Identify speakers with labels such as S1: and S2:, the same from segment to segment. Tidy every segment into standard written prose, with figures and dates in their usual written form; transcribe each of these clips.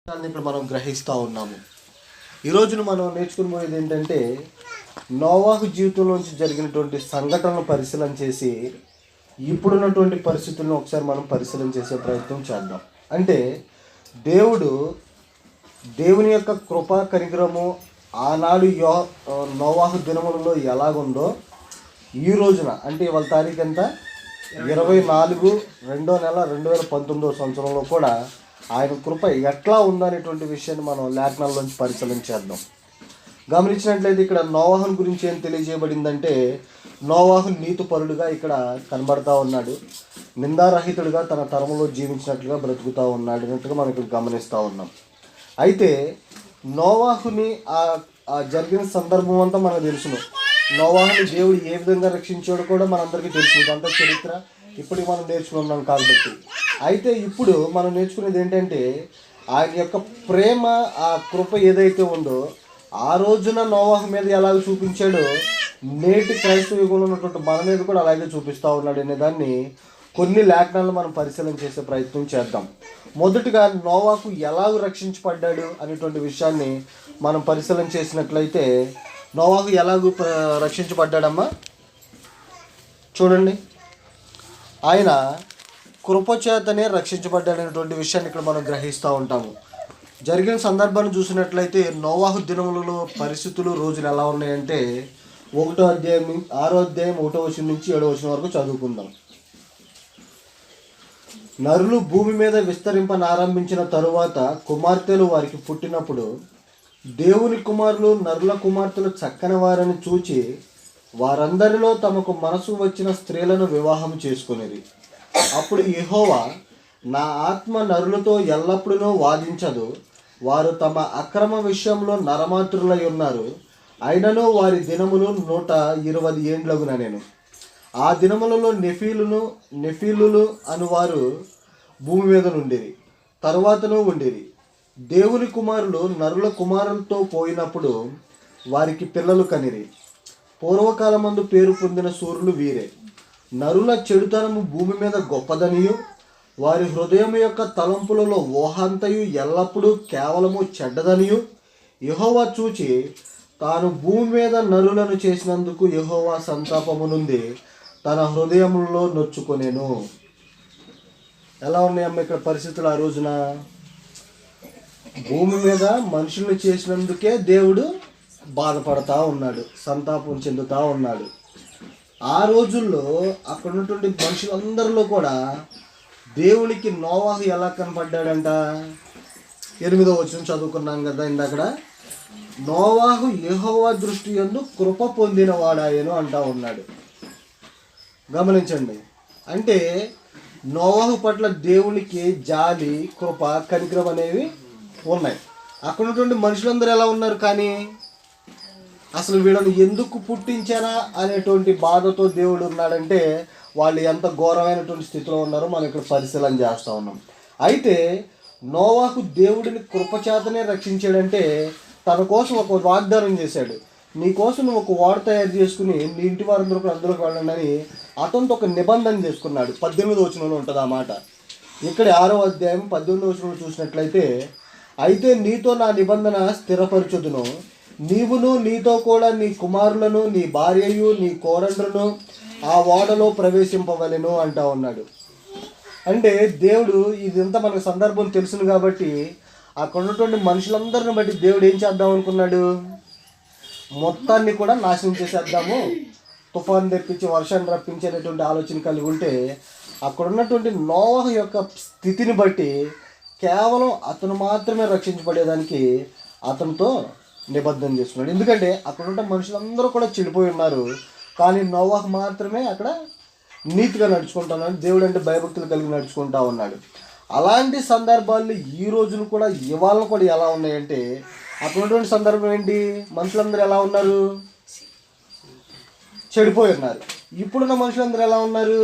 S1: ఇక్కడ మనం గ్రహిస్తూ ఉన్నాము. ఈరోజున మనం నేర్చుకుని ఏంటంటే నోవాహు జీవితంలోంచి జరిగినటువంటి సంఘటనలు పరిశీలన చేసి ఇప్పుడున్నటువంటి పరిస్థితులను ఒకసారి మనం పరిశీలన చేసే ప్రయత్నం చేద్దాం. అంటే దేవుని యొక్క కృపా కనికరము ఆనాడు నోవాహు దినములలో ఎలాగుందో ఈ రోజున అంటే ఇవాళ తారీఖు ఎంత 24/2/2019 కూడా ఆయన కృప ఎట్లా ఉందనేటువంటి విషయాన్ని మనం లేఖనాల్లోంచి పరిశీలన చేద్దాం. గమనించినట్లయితే ఇక్కడ నోవాహుని గురించి ఏం తెలియజేయబడిందంటే నోవాహు నీతిపరుడుగా ఇక్కడ కనబడతా ఉన్నాడు, నిందారహితుడిగా తన తరములో జీవించినట్లుగా బ్రతుకుతూ ఉన్నాడు అన్నట్టుగా మనం ఇక్కడ గమనిస్తూ ఉన్నాం. అయితే నోవాహుని ఆ జరిగిన సందర్భం అంతా మనకు తెలుసును. నోవాహుని దేవుడు ఏ విధంగా రక్షించాడో కూడా మనందరికీ తెలుసు. ఇదంతా చరిత్ర ఇప్పుడు మనం నేర్చుకున్నాం కాబట్టి. అయితే ఇప్పుడు మనం నేర్చుకునేది ఏంటంటే ఆయన యొక్క ప్రేమ, ఆ కృప ఏదైతే ఉందో ఆ రోజున నోవాహు మీద ఎలాగ చూపించాడో నేటి క్రైస్తవ యుగంలో ఉన్నటువంటి మన మీద కూడా అలాగే చూపిస్తూ ఉన్నాడు అనే దాన్ని కొన్ని లేఖనాలను మనం పరిశీలన చేసే ప్రయత్నం చేద్దాం. మొదటిగా నోవాహు ఎలాగ రక్షించబడ్డాడు అనేటువంటి విషయాన్ని మనం పరిశీలన చేసినట్లయితే నోవాహు ఎలాగ రక్షించబడ్డాడమ్మా చూడండి. ఆయన కృపచేతనే రక్షించబడ్డాడనేటువంటి విషయాన్ని ఇక్కడ మనం గ్రహిస్తూ ఉంటాము. జరిగిన సందర్భాన్ని చూసినట్లయితే నోవాహు దినములలో పరిస్థితులు రోజులు ఎలా ఉన్నాయంటే 6వ అధ్యాయం నుంచి 7వ వరకు చదువుకుందాం. నరులు భూమి మీద విస్తరింపనారంభించిన తరువాత కుమార్తెలు వారికి పుట్టినప్పుడు దేవుని కుమారులు నరుల కుమార్తెలు చక్కని వారిని చూచి వారందరిలో తమకు మనసు వచ్చిన స్త్రీలను వివాహం చేసుకునేది. అప్పుడు యెహోవా, నా ఆత్మ నరులతో ఎల్లప్పుడూ వాదించదు, వారు తమ అక్రమ విషయంలో నరమాతృలై ఉన్నారు, అయినను వారి దినములు 120 ఏండ్లగున నేను. ఆ దినములలో నెఫీలులు అనువారు భూమి మీద నుండిరి, తరువాతను ఉండిరి. దేవుని కుమారులు నరుల కుమారులతో పోయినప్పుడు వారికి పిల్లలు కనిరి. పూర్వకాలమందు పేరు పొందిన సూర్యులు వీరే. నరుల చెడుతనము భూమి మీద గొప్పదనియు వారి హృదయం యొక్క తలంపులలో ఊహంతయు ఎల్లప్పుడూ కేవలము చెడ్డదనియు యెహోవా చూచి తాను భూమి మీద నరులను చేసినందుకు యెహోవా సంతాపము నుండి తన హృదయంలో నొచ్చుకొనేను. ఎలా ఉన్నాయమ్మ ఇక్కడ పరిస్థితులు? ఆ రోజున భూమి మీద మనుషుల్ని చేసినందుకే దేవుడు బాధపడతా ఉన్నాడు, సంతాపం చెందుతూ ఉన్నాడు. ఆ రోజుల్లో అక్కడ ఉన్నటువంటి మనుషులందరిలో కూడా దేవునికి నోవాహు ఎలా కనపడ్డాడంట? 8వ వచనం చదువుకున్నాం కదా ఇందాకడ. నోవాహు యెహోవా దృష్టి యందు కృప పొందిన వాడాయను అంటా ఉన్నాడు. గమనించండి, అంటే నోవాహు పట్ల దేవునికి జాలి, కృప, కనికరం అనేవి ఉన్నాయి. అక్కడ ఉన్నటువంటి మనుషులందరూ ఎలా ఉన్నారు? కానీ అసలు వీళ్ళని ఎందుకు పుట్టించానా అనేటువంటి బాధతో దేవుడు ఉన్నాడంటే వాళ్ళు ఎంత ఘోరమైనటువంటి స్థితిలో ఉన్నారో మనం ఇక్కడ పరిశీలన చేస్తూ ఉన్నాం. అయితే నోవాహు దేవుడిని కృపచేతనే రక్షించాడంటే తన కోసం ఒక వాగ్దానం చేశాడు. నీ కోసం నువ్వు ఒక ఓడ తయారు చేసుకుని నీ ఇంటి వారందరూ అందులోకి వెళ్ళండి అని అతనితో ఒక నిబంధన చేసుకున్నాడు. 18వ వచనంలో ఉంటుంది ఆ మాట. ఇక్కడ 6వ అధ్యాయం 18వ వచనంలో చూసినట్లయితే, అయితే నీతో నా నిబంధన స్థిరపరచుదును, నీవును నీతో కూడా నీ కుమారులను నీ భార్యయు నీ కోరండ్రును ఆ ఓడలో ప్రవేశింపవలెను అంటా ఉన్నాడు. అంటే దేవుడు ఇదంతా మనకు సందర్భం తెలుసును కాబట్టి అక్కడ ఉన్నటువంటి మనుషులందరిని బట్టి దేవుడు ఏం చేద్దాం అనుకున్నాడు? మొత్తాన్ని కూడా నాశనం చేసేద్దాము, తుఫాన్ తెప్పించి వర్షాన్ని రప్పించేటటువంటి ఆలోచన కలిగి ఉంటే అక్కడ ఉన్నటువంటి నోవాహు యొక్క స్థితిని బట్టి కేవలం అతను మాత్రమే రక్షించబడేదానికి అతనితో నిబద్ధన చేసుకున్నాడు. ఎందుకంటే అక్కడ ఉన్న మనుషులందరూ కూడా చెడిపోయి ఉన్నారు, కానీ నోవాహు మాత్రమే అక్కడ నీతిగా నడుచుకుంటున్నాడు. దేవుడు అంటే భయభక్తులు కలిగి నడుచుకుంటా ఉన్నాడు. అలాంటి సందర్భాల్లో ఈ రోజులు కూడా ఇవాళ కూడా ఎలా ఉన్నాయంటే అక్కడ ఉన్నటువంటి సందర్భం ఏంటి? మనుషులందరూ ఎలా ఉన్నారు? చెడిపోయి ఉన్నారు. ఇప్పుడున్న మనుషులందరూ ఎలా ఉన్నారు?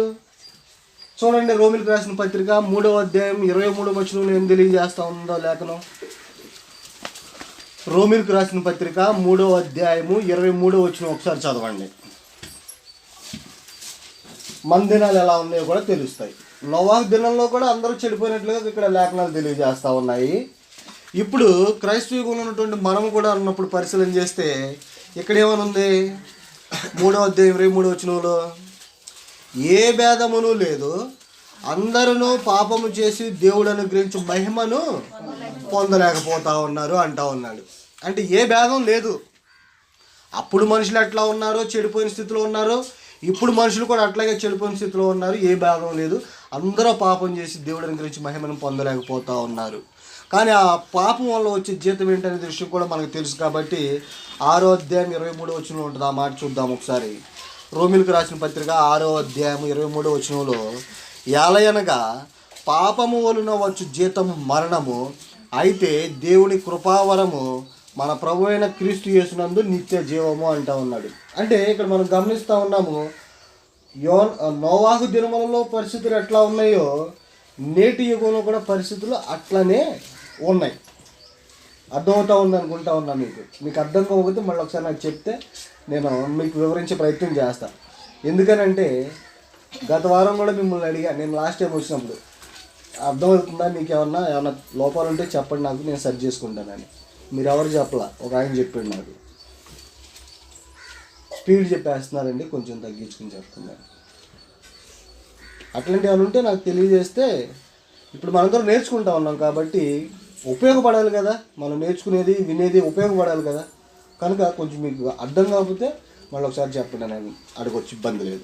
S1: చూడండి, రోమిలకు రాసిన పత్రిక 3వ అధ్యాయం 23వ వచనంలో ఏం తెలియజేస్తా ఉందో లేఖనం. రోమిలకు రాసిన పత్రిక 3వ అధ్యాయము 23వ వచనం ఒకసారి చదవండి. మన దినాలు ఎలా ఉన్నాయో కూడా తెలుస్తాయి. నోవాహు దినంలో కూడా అందరూ చెడిపోయినట్లుగా ఇక్కడ లేఖనాలు తెలియజేస్తూ ఉన్నాయి. ఇప్పుడు క్రైస్తవ యుగంలో ఉన్నటువంటి మనము కూడా ఉన్నప్పుడు పరిశీలన చేస్తే ఇక్కడ ఏమనుంది? 3వ అధ్యాయం 23వ వచనంలో, ఏ భేదమును లేదు, అందరూ పాపము చేసి దేవుడు అనుగ్రహించు మహిమను పొందలేకపోతా ఉన్నారు అంటా ఉన్నాడు. అంటే ఏ భేదం లేదు. అప్పుడు మనుషులు ఎట్లా ఉన్నారో చెడిపోయిన స్థితిలో ఉన్నారు, ఇప్పుడు మనుషులు కూడా అట్లాగే చెడిపోయిన స్థితిలో ఉన్నారు. ఏ భేదం లేదు, అందరూ పాపం చేసి దేవుడు అనుగ్రహించి మహిమను పొందలేకపోతా ఉన్నారు. కానీ ఆ పాపం వల్ల వచ్చే జీతం ఏంటనే విషయం కూడా మనకు తెలుసు. కాబట్టి 6వ అధ్యాయం 23వ వచనంలో ఉంటుంది. ఆ మాట చూద్దాం ఒకసారి. రోమిలకు రాసిన పత్రిక 6వ అధ్యాయం 23వ వచనంలో, ఏలయనగా పాపము వలన వచ్చు జీతము మరణము, అయితే దేవుని కృపావరము మన ప్రభు అయిన క్రీస్తు యేసునందు నిత్య జీవము అంటా ఉన్నాడు. అంటే ఇక్కడ మనం గమనిస్తూ ఉన్నాము, నోవాహు దినములలో పరిస్థితులు ఎట్లా ఉన్నాయో నేటి యుగంలో కూడా పరిస్థితులు అట్లనే ఉన్నాయి. అర్థమవుతా ఉంది అనుకుంటా ఉన్నా. మీకు అర్థం కాకపోతే మళ్ళీ ఒకసారి నాకు చెప్తే నేను మీకు వివరించే ప్రయత్నం చేస్తాను. ఎందుకనంటే గత వారం కూడా మిమ్మల్ని అడిగా, నేను లాస్ట్ టైం వచ్చినప్పుడు, అర్థమవుతుందా మీకు ఏమన్నా లోపాలు ఉంటే చెప్పండి నాకు, నేను సరి చేసుకుంటానని. మీరు ఎవరు చెప్పలా, ఒక ఆయన చెప్పాడు నాకు. స్పీడ్ చెప్పేస్తున్నారండి, కొంచెం తగ్గించుకుని చెప్తున్నారు. అట్లాంటివి ఏమైనా ఉంటే నాకు తెలియజేస్తే, ఇప్పుడు మనందరం నేర్చుకుంటా ఉన్నాం కాబట్టి ఉపయోగపడాలి కదా, మనం నేర్చుకునేది వినేది ఉపయోగపడాలి కదా. కనుక కొంచెం మీకు అర్థం కాకపోతే మళ్ళీ ఒకసారి చెప్పండి, నేను అడగొచ్చు, ఇబ్బంది లేదు.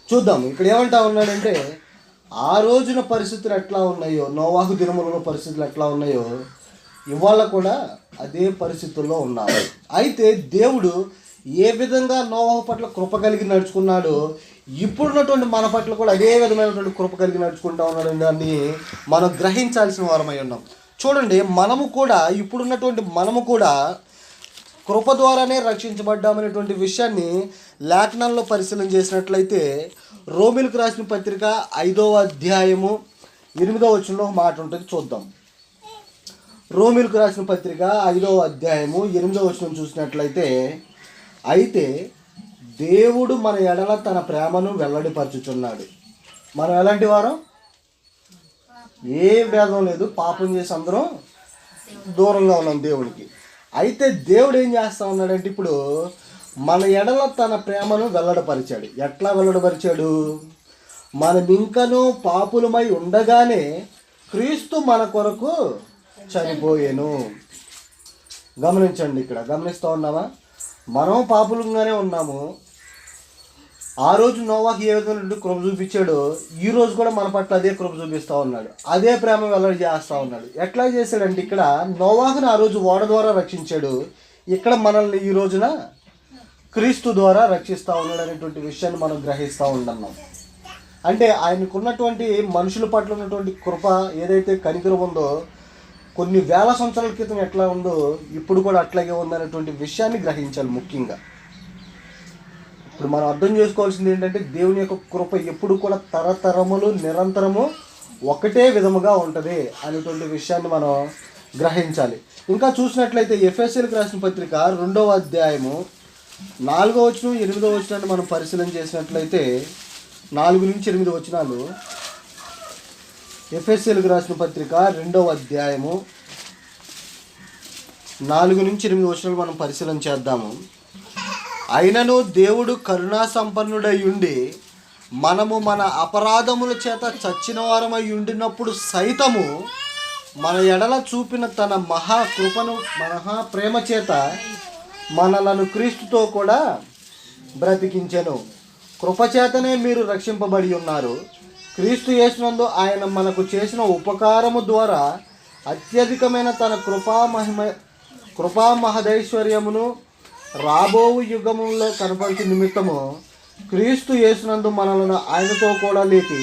S1: చూద్దాం ఇక్కడ ఏమంటా ఉన్నాడంటే, ఆ రోజున పరిస్థితులు ఎట్లా ఉన్నాయో, నోవాహు దినములలో పరిస్థితులు ఎట్లా ఉన్నాయో ఇవాళ కూడా అదే పరిస్థితుల్లో ఉన్నారు. అయితే దేవుడు ఏ విధంగా నోవాహు పట్ల కృప కలిగి నడుచుకున్నాడో ఇప్పుడున్నటువంటి మన పట్ల కూడా అదే విధమైనటువంటి కృప కలిగి నడుచుకుంటా ఉన్నాడు. దాన్ని మనం గ్రహించాల్సిన వారమై ఉన్నాం. చూడండి, మనము కూడా ఇప్పుడున్నటువంటి మనము కూడా కృప ద్వారానే రక్షించబడ్డామనేటువంటి విషయాన్ని లేఖనాల్లో పరిశీలన చేసినట్లయితే రోమిలకు రాసిన పత్రిక 5వ అధ్యాయము 8వ వచనంలో ఒక మాట ఉంటుంది, చూద్దాం. రోమిలకు రాసిన పత్రిక 5వ అధ్యాయము 8వ వచనం చూసినట్లయితే, అయితే దేవుడు మన ఎడల తన ప్రేమను వెల్లడిపరచుచున్నాడు. మనం ఎలాంటి వారం? ఏ భేదం లేదు, పాపం చేసి అందరం దూరంగా ఉన్నాం దేవునికి. అయితే దేవుడు ఏం చేస్తా ఉన్నాడంటే ఇప్పుడు మన ఎడల తన ప్రేమను వెల్లడపరిచాడు. ఎట్లా వెల్లడపరిచాడు? మనం ఇంకనూ పాపులమై ఉండగానే క్రీస్తు మన కొరకు చనిపోయాను. గమనించండి, ఇక్కడ గమనిస్తూ ఉన్నామా? మనం పాపులంగానే ఉన్నాము. ఆ రోజు నోవాహు ఏ విధంగా కృప చూపించాడో ఈ రోజు కూడా మన పట్ల అదే కృప చూపిస్తూ ఉన్నాడు, అదే ప్రేమ వెల్లడి చేస్తూ ఉన్నాడు. ఎట్లా చేశాడంటే ఇక్కడ నోవాహుని ఆ రోజు ఓడ ద్వారా రక్షించాడు, ఇక్కడ మనల్ని ఈ రోజున క్రీస్తు ద్వారా రక్షిస్తూ ఉన్నాడు అనేటువంటి విషయాన్ని మనం గ్రహిస్తూ ఉంటున్నాం. అంటే ఆయనకున్నటువంటి మనుషుల పట్ల ఉన్నటువంటి కృప ఏదైతే కనికరం ఉందో కొన్ని వేల సంవత్సరాల క్రితం ఎట్లా ఉందో ఇప్పుడు కూడా అట్లాగే ఉందనేటువంటి విషయాన్ని గ్రహించాలి. ముఖ్యంగా ఇప్పుడు మనం అర్థం చేసుకోవాల్సింది ఏంటంటే దేవుని యొక్క కృప ఎప్పుడు కూడా తరతరములు నిరంతరము ఒకటే విధముగా ఉంటుంది అనేటువంటి విషయాన్ని మనం గ్రహించాలి. ఇంకా చూసినట్లయితే ఎఫెసీయులకు రాసిన పత్రిక 2వ అధ్యాయము 4వ వచనం 8వ వచనాన్ని మనం పరిశీలన చేసినట్లయితే 4 నుంచి 8 వచనాలు. ఎఫెసీయులకు రాసిన పత్రిక 2వ అధ్యాయము 4 నుంచి 8 వచనాలు మనం పరిశీలన చేద్దాము. అయినను దేవుడు కరుణా సంపన్నుడై ఉండి మనము మన అపరాధముల చేత చచ్చిన వారమై ఉండినప్పుడు సైతము మన ఎడల చూపిన తన మహాకృపను ప్రేమ చేత మనలను క్రీస్తుతో కూడా బ్రతికించెను. కృపచేతనే మీరు రక్షింపబడి ఉన్నారు. క్రీస్తు యేసునందు ఆయన మనకు చేసిన ఉపకారము ద్వారా అత్యధికమైన తన కృపా మహదైశ్వర్యమును రాబోవు యుగములో కనపరిచే నిమిత్తము క్రీస్తు యేసునందు మనలను ఆయనతో కూడా లేపి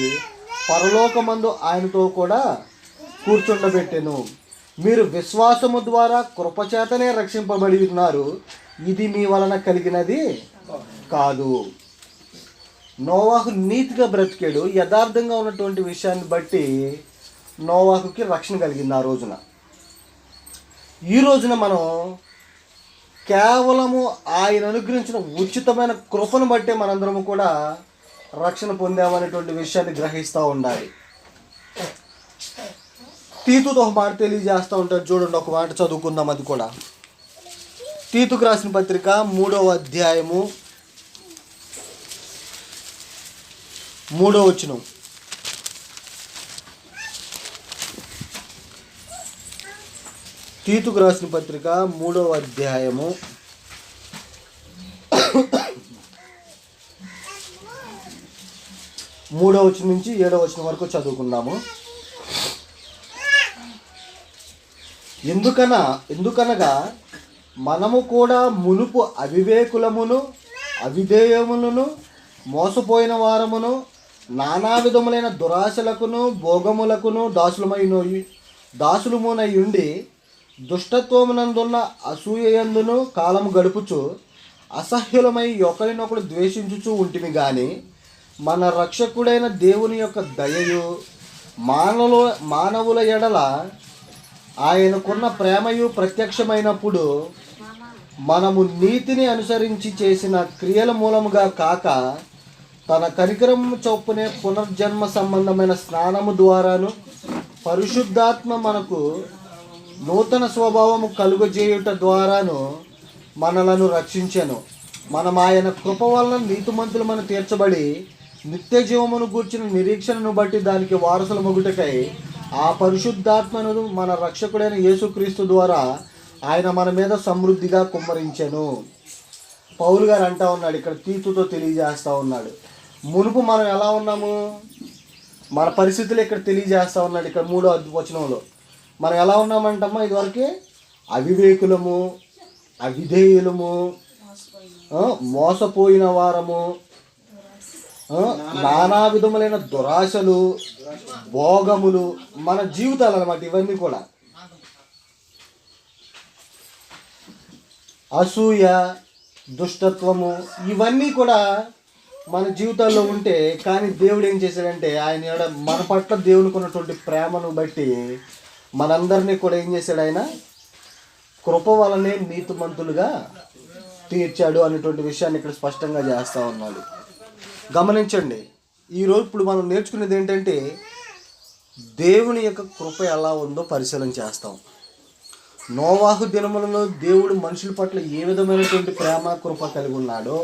S1: పరలోకమందు ఆయనతో కూడా కూర్చుండబెట్టెను. మీరు విశ్వాసము ద్వారా కృపచేతనే రక్షింపబడి ఉన్నారు. ఇది మీ వలన కలిగినది కాదు. నోవాహు నీతిగా బ్రతికాడు. యథార్థంగా ఉన్నటువంటి విషయాన్ని బట్టి నోవాహుకి రక్షణ కలిగింది ఆ రోజున. ఈ రోజున మనం కేవలము ఆయన అనుగ్రహించిన ఉచితమైన కృపను బట్టే మనందరము కూడా రక్షణ పొందామనేటువంటి విషయాన్ని గ్రహిస్తూ ఉండాలి. తీతుతో ఒక మాట తెలియజేస్తూ ఉంటాడు, చూడండి ఒక మాట చదువుకుందాం. అది కూడా తీతుకు రాసిన పత్రిక 3వ అధ్యాయము 3వ వచనం. తీతుకు రాసిన పత్రిక 3వ అధ్యాయము 3వ వచనం నుంచి 7వ వచనం వరకు చదువుకుందాము. ఎందుకనగా మనము కూడా మునుపు అవివేకులమును అవిధేయములను మోసపోయిన వారమును నానా విధములైన దురాశలకును భోగములకును దాసులమునై ఉండి దుష్టత్వమునందున్న అసూయయందును కాలము గడుపుచు అసహ్యులమై ఒకరినొకరు ద్వేషించుచు ఉంటిమి గాని మన రక్షకుడైన దేవుని యొక్క దయయు మానవుల ఎడల ఆయనకున్న ప్రేమయు ప్రత్యక్షమైనప్పుడు మనము నీతిని అనుసరించి చేసిన క్రియల మూలముగా కాక తన కనికరము చొప్పునే పునర్జన్మ సంబంధమైన స్నానము ద్వారాను పరిశుద్ధాత్మ మనకు నూతన స్వభావము కలుగజేయుట ద్వారాను మనలను రక్షించెను. మనం ఆయన కృప వలన నీతిమంతులమని తీర్చబడి నిత్య జీవమును గూర్చిన నిరీక్షణను బట్టి దానికి వారసుల మొగుటకై ఆ పరిశుద్ధాత్మను మన రక్షకుడైన యేసుక్రీస్తు ద్వారా ఆయన మన మీద సమృద్ధిగా కుమ్మరించెను. పౌలు గారు అంటా ఉన్నాడు, ఇక్కడ తీతుతో తెలియజేస్తూ ఉన్నాడు, మునుపు మనం ఎలా ఉన్నాము, మన పరిస్థితులు ఇక్కడ తెలియజేస్తూ ఉన్నాడు. ఇక్కడ 3వ వచనంలో మనం ఎలా ఉన్నామంటమ్మా, ఇదివరకు అవివేకులము అవిధేయులము మోసపోయిన వారము నానా విధములైన దురాశలు భోగములు మన జీవితాలు అన్నమాట. ఇవన్నీ కూడా అసూయ దుష్టత్వము ఇవన్నీ కూడా మన జీవితాల్లో ఉంటే, కానీ దేవుడు ఏం చేశాడంటే ఆయన మన పట్ల దేవునికి ఉన్నటువంటి ప్రేమను బట్టి మనందరినీ కూడా ఏం చేశాడు, ఆయన కృప వలనే నీతిమంతులుగా తీర్చాడు అనేటువంటి విషయాన్ని ఇక్కడ స్పష్టంగా చేస్తూ ఉన్నాడు. గమనించండి, ఈరోజు ఇప్పుడు మనం నేర్చుకునేది ఏంటంటే దేవుని యొక్క కృప ఎలా ఉందో పరిశీలన చేస్తాం. నోవాహు దినములలో దేవుడు మనుషుల పట్ల ఏ విధమైనటువంటి ప్రేమ కృప కలిగి ఉన్నాడో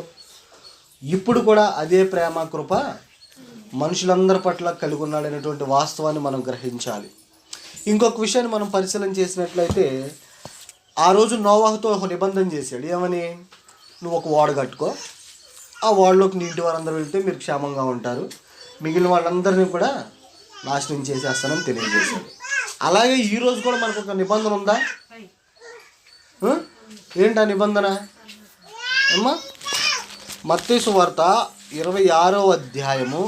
S1: ఇప్పుడు కూడా అదే ప్రేమ కృప మనుషులందరి పట్ల కలిగి ఉన్నాడు అనేటువంటి వాస్తవాన్ని మనం గ్రహించాలి. ఇంకొక విషయాన్ని మనం పరిశీలన చేసినట్లయితే, ఆ రోజు నోవాహుతో ఒక నిబంధన చేశాడు. ఏమని, నువ్వు ఒక ఓడ కట్టుకో, ఆ ఓడలోకి నీ ఇంటి వారందరూ వెళ్తే మీరు క్షేమంగా ఉంటారు, మిగిలిన వాళ్ళందరినీ కూడా నాశనం చేసేస్తానని తెలియజేశాడు. అలాగే ఈరోజు కూడా మనకు ఒక నిబంధన ఉందా? ఏంటి ఆ నిబంధన అమ్మా? మత్తయి సువార్త 26వ అధ్యాయము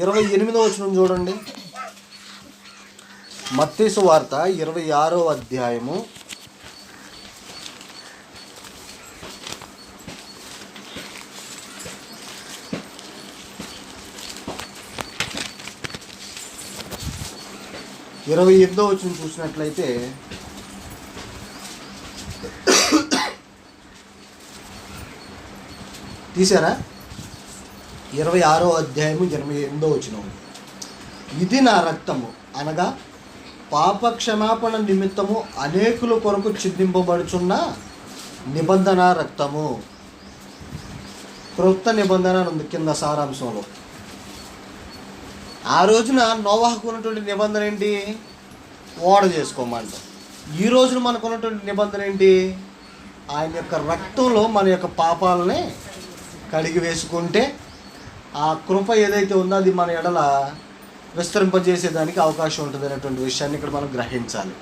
S1: 28వ వచనం చూడండి. మత్తయి సువార్త 26వ అధ్యాయము 28వ వచనం చూసినట్లయితే, తీసారా? 26వ అధ్యాయము 28వ వచనం, ఇది నా రక్తము అనగా పాప క్షమాపణ నిమిత్తము అనేకుల కొరకు చిందింపబడుచున్న నిబంధన రక్తము. క్రొత్త నిబంధన ఉంది కింద సారాంశంలో. ఆ రోజున నోవాహుకు ఉన్నటువంటి నిబంధన ఏంటి? ఓడ చేసుకోమంట. ఈ రోజున మనకు ఉన్నటువంటి నిబంధన ఏంటి? ఆయన యొక్క రక్తంలో మన యొక్క పాపాలని కడిగి వేసుకుంటే ఆ కృప ఏదైతే ఉందో అది మన ఎడల విస్తరింపజేసేదానికి అవకాశం ఉంటుంది అనేటువంటి విషయాన్ని ఇక్కడ మనం గ్రహించాలి.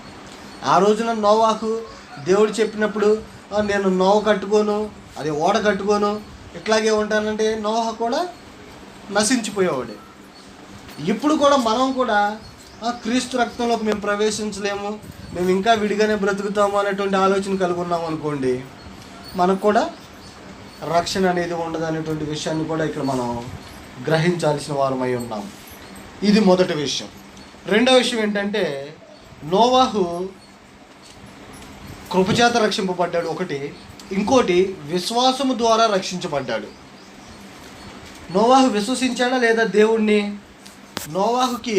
S1: ఆ రోజున నోవాహు దేవుడు చెప్పినప్పుడు నేను నోవ కట్టుకోను, అది ఓడ కట్టుకోను, ఇట్లాగే ఉంటానంటే నోవాహు కూడా నశించిపోయేవాడే. ఇప్పుడు కూడా మనం కూడా క్రీస్తు రక్తంలోకి మేము ప్రవేశించలేము, మేము ఇంకా విడిగానే బ్రతుకుతాము అనేటువంటి ఆలోచన కలిగి ఉన్నాం అనుకోండి, మనకు కూడా రక్షణ అనేది ఉండదు అనేటువంటి విషయాన్ని కూడా ఇక్కడ మనం గ్రహించాల్సిన వారమై ఉన్నాం. ఇది మొదటి విషయం. రెండవ విషయం ఏంటంటే, నోవాహు కృపచేత రక్షింపబడ్డాడు ఒకటి, ఇంకోటి విశ్వాసము ద్వారా రక్షించబడ్డాడు. నోవాహు విశ్వసించాడా లేదా దేవుణ్ణి? నోవాహుకి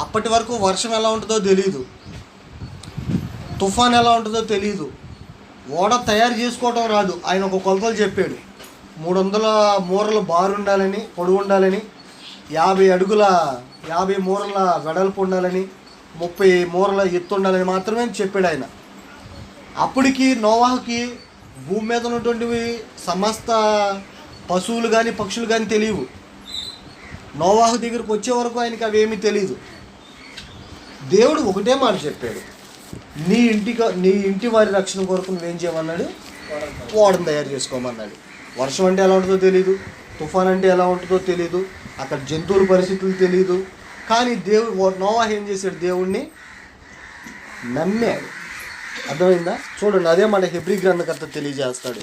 S1: అప్పటి వరకు వర్షం ఎలా ఉంటుందో తెలియదు, తుఫాన్ ఎలా ఉంటుందో తెలియదు, ఓడ తయారు చేసుకోవడం రాదు. ఆయన ఒక కొలతలు చెప్పాడు, 300 మూరల బారు ఉండాలని, పొడవు ఉండాలని, 50 మూరల వెడల్పు ఉండాలని, 30 మూరల ఎత్తు ఉండాలని మాత్రమే చెప్పాడు ఆయన. అప్పటికి నోవాహుకి భూమి మీద ఉన్నటువంటివి సమస్త పశువులు కానీ పక్షులు కానీ తెలియవు. నోవాహు దగ్గరికి వచ్చే వరకు ఆయనకి అవేమీ తెలియదు. దేవుడు ఒకటే మాట చెప్పాడు, నీ ఇంటి వారి రక్షణ కొరకు నువ్వేం చేయమన్నాడు? ఓడను తయారు చేసుకోమన్నాడు. వర్షం అంటే ఎలా ఉంటుందో తెలియదు, తుఫాన్ అంటే ఎలా ఉంటుందో తెలియదు, అక్కడ జంతువుల పరిస్థితులు తెలియదు. కానీ నోవాహు ఏం చేశాడు? దేవుణ్ణి నమ్మాడు. అర్థమైందా? చూడండి, అదే మాట హెబ్రీ గ్రంథకర్త తెలియజేస్తాడు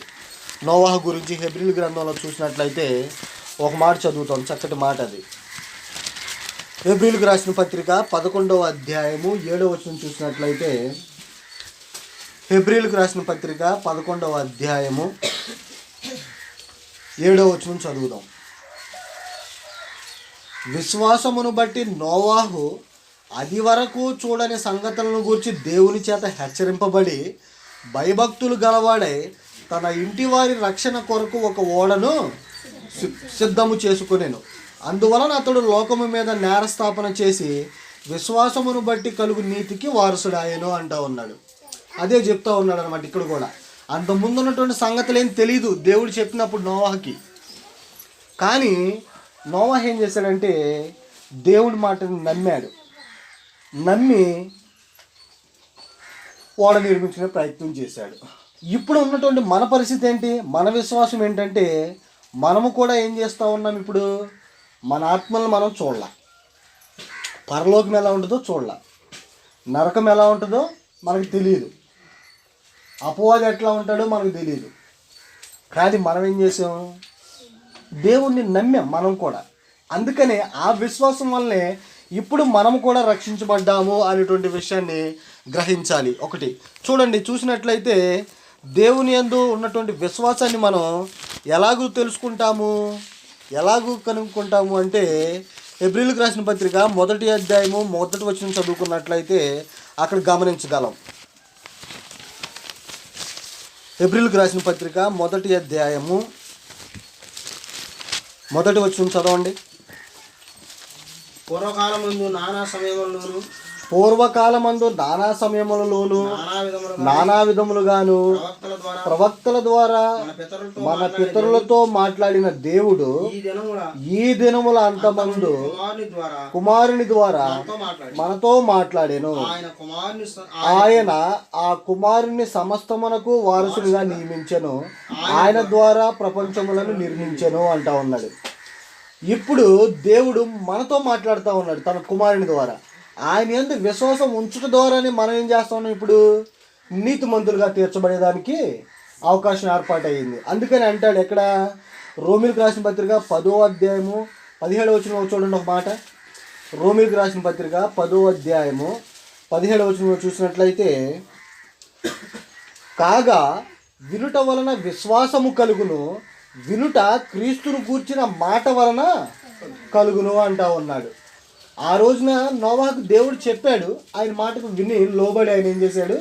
S1: నోవాహు గురించి. హెబ్రీ గ్రంథంలో చూసినట్లయితే ఒక మాట చదువుతాం, చక్కటి మాట అది. హెబ్రీలకు రాసిన పత్రిక 11వ అధ్యాయము 7వ వచనం చూసినట్లయితే, హెబ్రీలకు రాసిన పత్రిక 11వ అధ్యాయము 7వ వచనం చదువుదాం. విశ్వాసమును బట్టి నోవాహు అది వరకు చూడని సంగతులను గురించి దేవుని చేత హెచ్చరింపబడి భయభక్తులు గలవాడై తన ఇంటి వారి రక్షణ కొరకు ఒక ఓడను సిద్ధము చేసుకునేను. అందువలన అతడు లోకము మీద నేరస్థాపన చేసి విశ్వాసమును బట్టి కలుగు నీతికి వారసుడాయను అంటూ ఉన్నాడు. అదే చెప్తా ఉన్నాడు అనమాట ఇక్కడ కూడా. అంత ముందున్నటువంటి సంగతులు ఏం తెలియదు దేవుడు చెప్పినప్పుడు నోవాహుకి. కానీ నోవాహు ఏం చేశాడంటే దేవుడి మాటని నమ్మాడు. నమ్మి ఓడ నిర్మించుకునే ప్రయత్నం చేశాడు. ఇప్పుడు ఉన్నటువంటి మన పరిస్థితి ఏంటి? మన విశ్వాసం ఏంటంటే మనము కూడా ఏం చేస్తూ ఉన్నాం? ఇప్పుడు మన ఆత్మలను మనం చూడాల, పరలోకం ఎలా ఉంటుందో చూడాల, నరకం ఎలా ఉంటుందో మనకు తెలియదు, అపవాది ఎట్లా ఉంటాడో మనకు తెలియదు. కానీ మనం ఏం చేసాం? దేవుణ్ణి నమ్మాం మనం కూడా. అందుకనే ఆ విశ్వాసం వల్లనే ఇప్పుడు మనం కూడా రక్షించబడ్డాము అనేటువంటి విషయాన్ని గ్రహించాలి. ఒకటి చూడండి, చూసినట్లయితే దేవుని యందు ఉన్నటువంటి విశ్వాసాన్ని మనం ఎలాగూ తెలుసుకుంటాము, ఎలాగూ కనుక్కుంటాము అంటే హెబ్రీలకు రాసిన పత్రిక 1వ అధ్యాయము 1వ వచనం చదువుకున్నట్లయితే అక్కడ గమనించగలం. హెబ్రీలకు రాసిన పత్రిక 1వ అధ్యాయము 1వ వచనం చదవండి.
S2: పూర్వకాలమందు నానా సమయములలోను
S1: నానా విధములుగాను ప్రవక్తల ద్వారా మన పితరులతో మాట్లాడిన దేవుడు ఈ దినముల అంతమందు కుమారుని ద్వారా మనతో మాట్లాడెను. ఆయన ఆ కుమారుని సమస్తమునకు వారసునిగా నియమించెను, ఆయన ద్వారా ప్రపంచములను నిర్మించెను అంటా ఉన్నాడు. ఇప్పుడు దేవుడు మనతో మాట్లాడుతూ ఉన్నాడు తన కుమారుని ద్వారా. ఆయన యందు విశ్వాసం ఉంచుట ద్వారానే మనం ఏం చేస్తా ఉన్నాం? ఇప్పుడు నీతిమంతులుగా తీర్చబడేదానికి అవకాశం ఏర్పాటయ్యింది. అందుకని అంటాడు ఎక్కడ? రోమీలకు రాసిన పత్రిక 10వ అధ్యాయము 17వ వచనంలో చూడండి ఒక మాట. రోమీలకు రాసిన పత్రిక 10వ అధ్యాయము 17వ వచనంలో చూసినట్లయితే, కాగా వినుట వలన విశ్వాసము కలుగును, వినుట క్రీస్తును గూర్చిన మాట వలన కలుగును అంటా ఉన్నాడు. ఆ రోజున నోవాహుకు దేవుడు చెప్పాడు, ఆయన మాటకు విని లోబడి ఆయన ఏం చేశాడు?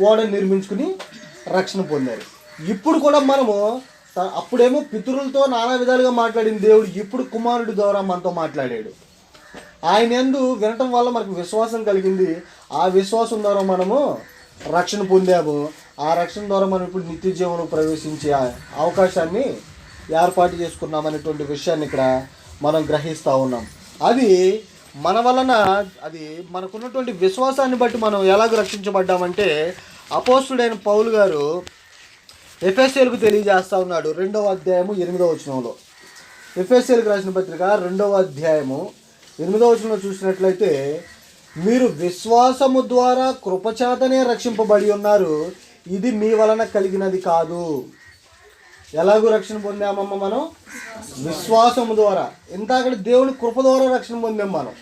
S1: ఓడను నిర్మించుకుని రక్షణ పొందారు. ఇప్పుడు కూడా మనము అప్పుడేమో పితరులతో నానా విధాలుగా మాట్లాడిన దేవుడు ఇప్పుడు కుమారుడి ద్వారా మనతో మాట్లాడాడు. ఆయన యందు వినటం వల్ల మనకు విశ్వాసం కలిగింది. ఆ విశ్వాసం ద్వారా మనము రక్షణ పొందాము. ఆ రక్షణ ద్వారా మనం ఇప్పుడు నిత్య జీవనం ప్రవేశించే అవకాశాన్ని ఏర్పాటు చేసుకున్నామనేటువంటి విషయాన్ని ఇక్కడ మనం గ్రహిస్తూ ఉన్నాం. అది మన వలన, అది మనకున్నటువంటి విశ్వాసాన్ని బట్టి మనం ఎలాగ రక్షించబడ్డామంటే అపోస్తుడైన పౌలు గారు ఎఫెసీయులకు తెలియజేస్తూ ఉన్నాడు 2వ అధ్యాయము 8వ వచనంలో. ఎఫెసీయులకు రాసిన పత్రిక 2వ అధ్యాయము 8వ వచనంలో చూసినట్లయితే, మీరు విశ్వాసము ద్వారా కృపచేతనే రక్షింపబడి ఉన్నారు, ఇది మీ వలన కలిగినది కాదు. ఎలాగూ రక్షణ పొందామమ్మ మనం? విశ్వాసము ద్వారా. ఇంతకడ దేవుని కృప ద్వారా రక్షణ పొందాం మనం.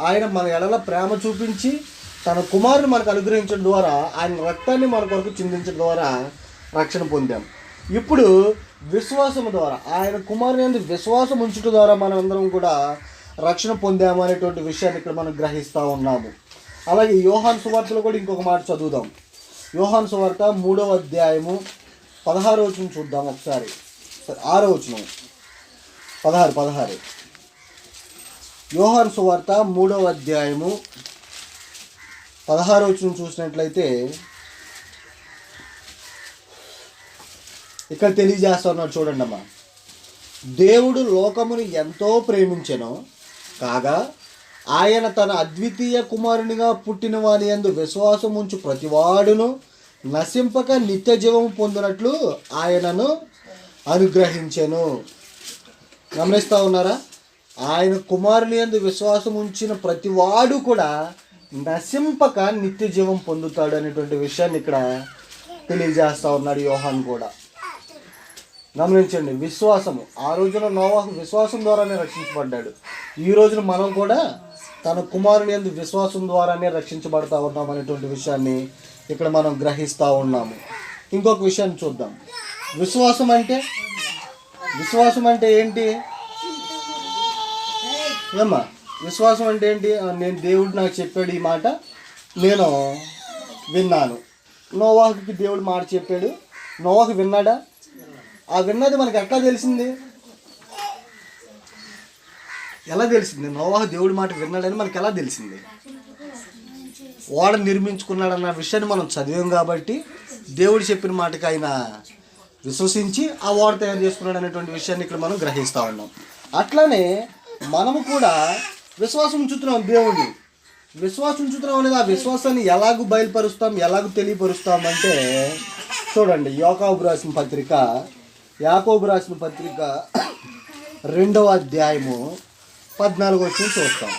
S1: ఆయన మన ఎడల ప్రేమ చూపించి తన కుమారుని మనకు అనుగ్రహించడం ద్వారా, ఆయన రక్తాన్ని మన కొరకు చిందించడం ద్వారా రక్షణ పొందాం. ఇప్పుడు విశ్వాసము ద్వారా, ఆయన కుమారుని యందు విశ్వాసం ఉంచడం ద్వారా మనం అందరం కూడా రక్షణ పొందాము అనేటువంటి విషయాన్ని ఇక్కడ మనం గ్రహిస్తూ ఉన్నాము. అలాగే యోహాను సువార్తలో కూడా ఇంకొక మాట చదువుదాం. యోహాను సువార్త 3వ అధ్యాయము 16వ వచనం చూద్దాం ఒకసారి. 6వ వచనం 16. యోహాను సువార్త 3వ అధ్యాయము 16వ వచనం చూసినట్లయితే ఇక్కడ తెలియజేస్తా ఉన్నాడు చూడండి అమ్మా. దేవుడు లోకమును ఎంతో ప్రేమించెను కాగా ఆయన తన అద్వితీయ కుమారునిగా పుట్టిన వాని యందు విశ్వాసం ఉంచు ప్రతివాడును నశింపక నిత్య జీవము పొందినట్లు ఆయనను అనుగ్రహించెను. గమనిస్తూ ఉన్నారా? ఆయన కుమారుని యందు విశ్వాసం ఉంచిన ప్రతివాడు కూడా నశింపక నిత్య జీవం పొందుతాడు అనేటువంటి విషయాన్ని ఇక్కడ తెలియజేస్తూ ఉన్నాడు యోహాను కూడా. గమనించండి, విశ్వాసము. ఆ రోజున నోవాహు విశ్వాసం ద్వారానే రక్షించబడ్డాడు. ఈ రోజున మనం కూడా తన కుమారుని యందు విశ్వాసం ద్వారానే రక్షించబడతా ఉన్నాం అనేటువంటి విషయాన్ని ఇక్కడ మనం గ్రహిస్తూ ఉన్నాము. ఇంకొక విషయాన్ని చూద్దాం. విశ్వాసం అంటే ఏంటి ఏమ్మా? విశ్వాసం అంటే ఏంటి? నేను దేవుడు నాకు చెప్పాడు ఈ మాట, నేను విన్నాను. నోవాహుకి దేవుడు మాట చెప్పాడు, నోవాహు విన్నాడా? ఆ విన్నది మనకి ఎట్లా తెలిసింది? ఎలా తెలిసింది? నోవాహు దేవుడి మాట విన్నాడని మనకి ఎలా తెలిసింది? ఓడ నిర్మించుకున్నాడన్న విషయాన్ని మనం చదివాం కాబట్టి దేవుడు చెప్పిన మాటకి ఆయన విశ్వసించి ఆ ఓడ తయారు చేసుకున్నాడు అనేటువంటి విషయాన్ని ఇక్కడ మనం గ్రహిస్తూ ఉన్నాం. అట్లానే మనము కూడా విశ్వాసం ఉంచుతున్నాం. దేవుడిని విశ్వాసం ఉంచుతున్నాం అనేది ఆ విశ్వాసాన్ని ఎలాగూ బయలుపరుస్తాం, ఎలాగూ తెలియపరుస్తాం అంటే చూడండి, యాకోబు రాసిన పత్రిక 2వ అధ్యాయము 14వ వచనం చూస్తాం.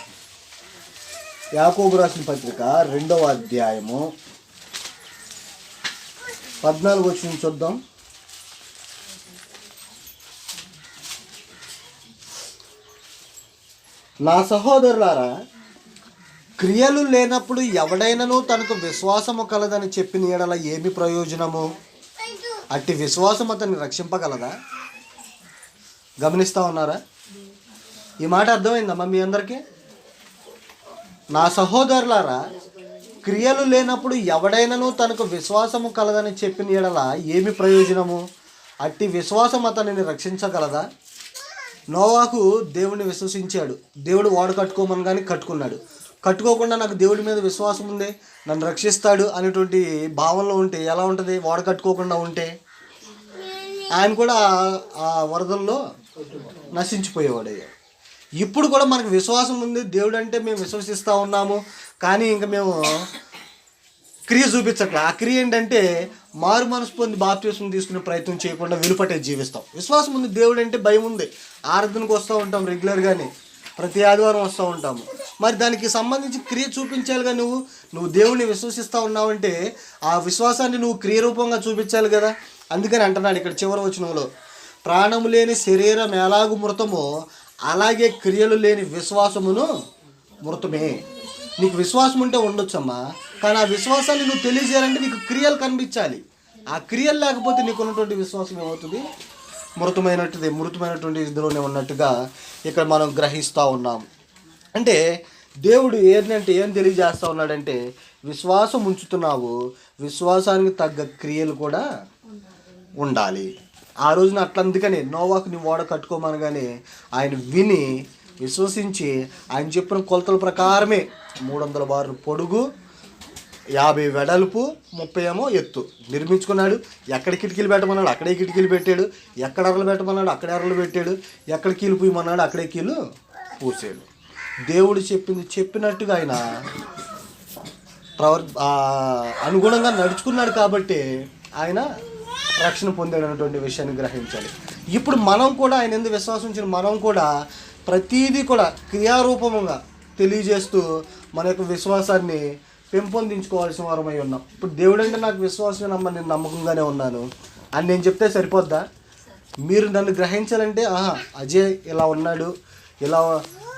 S1: యాకోబు రాసిన పత్రిక 2వ అధ్యాయము 14వ వచనం చూద్దాం. నా సహోదరులారా, క్రియలు లేనప్పుడు ఎవడైనను తనకు విశ్వాసము కలదని చెప్పిన యెడల ఏమి ప్రయోజనము? అట్టి విశ్వాసం అతన్ని రక్షింపగలదా? గమనిస్తూ ఉన్నారా? ఈ మాట అర్థమైందమ్మా మీ అందరికీ? నా సహోదరులారా, క్రియలు లేనప్పుడు ఎవడైనను తనకు విశ్వాసము కలదని చెప్పిన యెడల ఏమి ప్రయోజనము? అట్టి విశ్వాసం అతనిని రక్షించగలదా? నోవాహు దేవుడిని విశ్వసించాడు. దేవుడు ఓడ కట్టుకోమని కానీ కట్టుకున్నాడు. కట్టుకోకుండా నాకు దేవుడి మీద విశ్వాసం ఉంది, నన్ను రక్షిస్తాడు అనేటువంటి భావనలో ఉంటే ఎలా ఉంటుంది? ఓడ కట్టుకోకుండా ఉంటే ఆయన కూడా ఆ వరదల్లో నశించిపోయేవాడు అయ్యాడు. ఇప్పుడు కూడా మనకు విశ్వాసం ఉంది, దేవుడు అంటే మేము విశ్వసిస్తూ ఉన్నాము, కానీ ఇంకా మేము క్రియ చూపించట్లే. ఆ క్రియ ఏంటంటే మారు మనసు పొంది బాప్తిస్మం తీసుకునే ప్రయత్నం చేయకుండా వెలుపటే జీవిస్తాం. విశ్వాసం ఉంది, దేవుడు అంటే భయం ఉంది, ఆరాధనకు వస్తూ ఉంటాం, రెగ్యులర్గానే ప్రతి ఆదివారం వస్తూ ఉంటాము. మరి దానికి సంబంధించి క్రియ చూపించాలిగా. నువ్వు దేవుడిని విశ్వసిస్తూ ఉన్నావంటే ఆ విశ్వాసాన్ని నువ్వు క్రియరూపంగా చూపించాలి కదా. అందుకని అంటున్నాడు ఇక్కడ చివరి వచనంలో, ప్రాణము లేని శరీరం ఎలాగు మృతమో అలాగే క్రియలు లేని విశ్వాసమును మృతమే. నీకు విశ్వాసం ఉంటే ఉండొచ్చమ్మా, కానీ ఆ విశ్వాసాన్ని నువ్వు తెలియజేయాలంటే నీకు క్రియలు కనిపించాలి. ఆ క్రియలు లేకపోతే నీకు ఉన్నటువంటి విశ్వాసం ఏమవుతుంది? మృతమైనటువంటి ఇదిలోనే ఉన్నట్టుగా ఇక్కడ మనం గ్రహిస్తూ ఉన్నాం. అంటే దేవుడు ఏంటంటే ఏం తెలియజేస్తూ ఉన్నాడంటే, విశ్వాసం ఉంచుతున్నావు, విశ్వాసానికి తగ్గ క్రియలు కూడా ఉండాలి. ఆ రోజున అట్లా అందుకని నోవాహు నీ ఓడ కట్టుకోమనగానే ఆయన విని విశ్వసించి ఆయన చెప్పిన కొలతల ప్రకారమే 300 బారులు పొడుగు, 50 వెడల్పు, 30 ఎత్తు నిర్మించుకున్నాడు. ఎక్కడ కిటికీలు పెట్టమన్నాడు అక్కడే కిటికీలు పెట్టాడు, ఎక్కడ అరలు పెట్టమన్నాడు అక్కడే అరలు పెట్టాడు, ఎక్కడ కీలు పూయమన్నాడు అక్కడే కీలు పూసాడు. దేవుడు చెప్పినట్టుగా ఆయన అనుగుణంగా నడుచుకున్నాడు కాబట్టి ఆయన రక్షణ పొందాడు అన్నటువంటి విషయాన్ని గ్రహించాలి. ఇప్పుడు మనం కూడా ఆయన ఎందుకు విశ్వాసం ఉంచిన మనం కూడా ప్రతీదీ కూడా క్రియారూపంగా తెలియజేస్తూ మన యొక్క విశ్వాసాన్ని పెంపొందించుకోవాల్సిన వారమై ఉన్నాం. ఇప్పుడు దేవుడు అంటే నాకు విశ్వాసం నమ్మ, నేను నమ్మకంగానే ఉన్నాను అని నేను చెప్తే సరిపోద్దా? మీరు నన్ను గ్రహించాలంటే అజయ్ ఇలా ఉన్నాడు,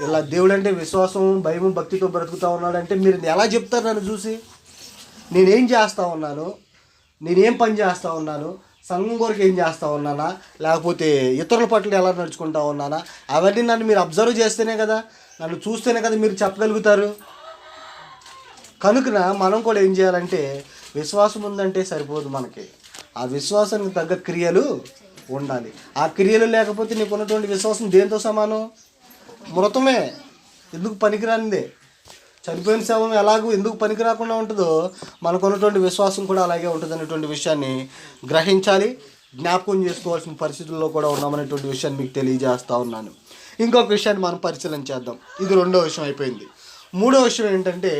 S1: ఇలా దేవుడు అంటే విశ్వాసం భయము భక్తితో బ్రతుకుతూ ఉన్నాడు అంటే మీరు ఎలా చెప్తారు? నన్ను చూసి నేనేం చేస్తూ ఉన్నాను, నేనేం పని చేస్తూ ఉన్నాను, సంఘం కొరకు ఏం చేస్తూ ఉన్నానా, లేకపోతే ఇతరుల పట్ల ఎలా నడుచుకుంటా ఉన్నానా, అవన్నీ నన్ను మీరు అబ్జర్వ్ చేస్తేనే కదా, నన్ను చూస్తేనే కదా మీరు చెప్పగలుగుతారు. కనుకన మనం కూడా ఏం చేయాలంటే విశ్వాసం ఉందంటే సరిపోదు, మనకి ఆ విశ్వాసానికి తగ్గ క్రియలు ఉండాలి. ఆ క్రియలు లేకపోతే నీకు ఉన్నటువంటి విశ్వాసం దేంతో సమానం? మృతమే, ఎందుకు పనికిరానిదే. చనిపోయిన శవం ఎలాగో ఎందుకు పనికి రాకుండా ఉంటుందో మనకు ఉన్నటువంటి విశ్వాసం కూడా అలాగే ఉంటుంది అనేటువంటి విషయాన్ని గ్రహించాలి. జ్ఞాపకం చేసుకోవాల్సిన పరిస్థితుల్లో కూడా ఉన్నామనేటువంటి విషయాన్ని మీకు తెలియజేస్తూ ఉన్నాను. ఇంకొక విషయాన్ని మనం పరిశీలన చేద్దాం. ఇది రెండో విషయం అయిపోయింది. మూడో విషయం ఏంటంటే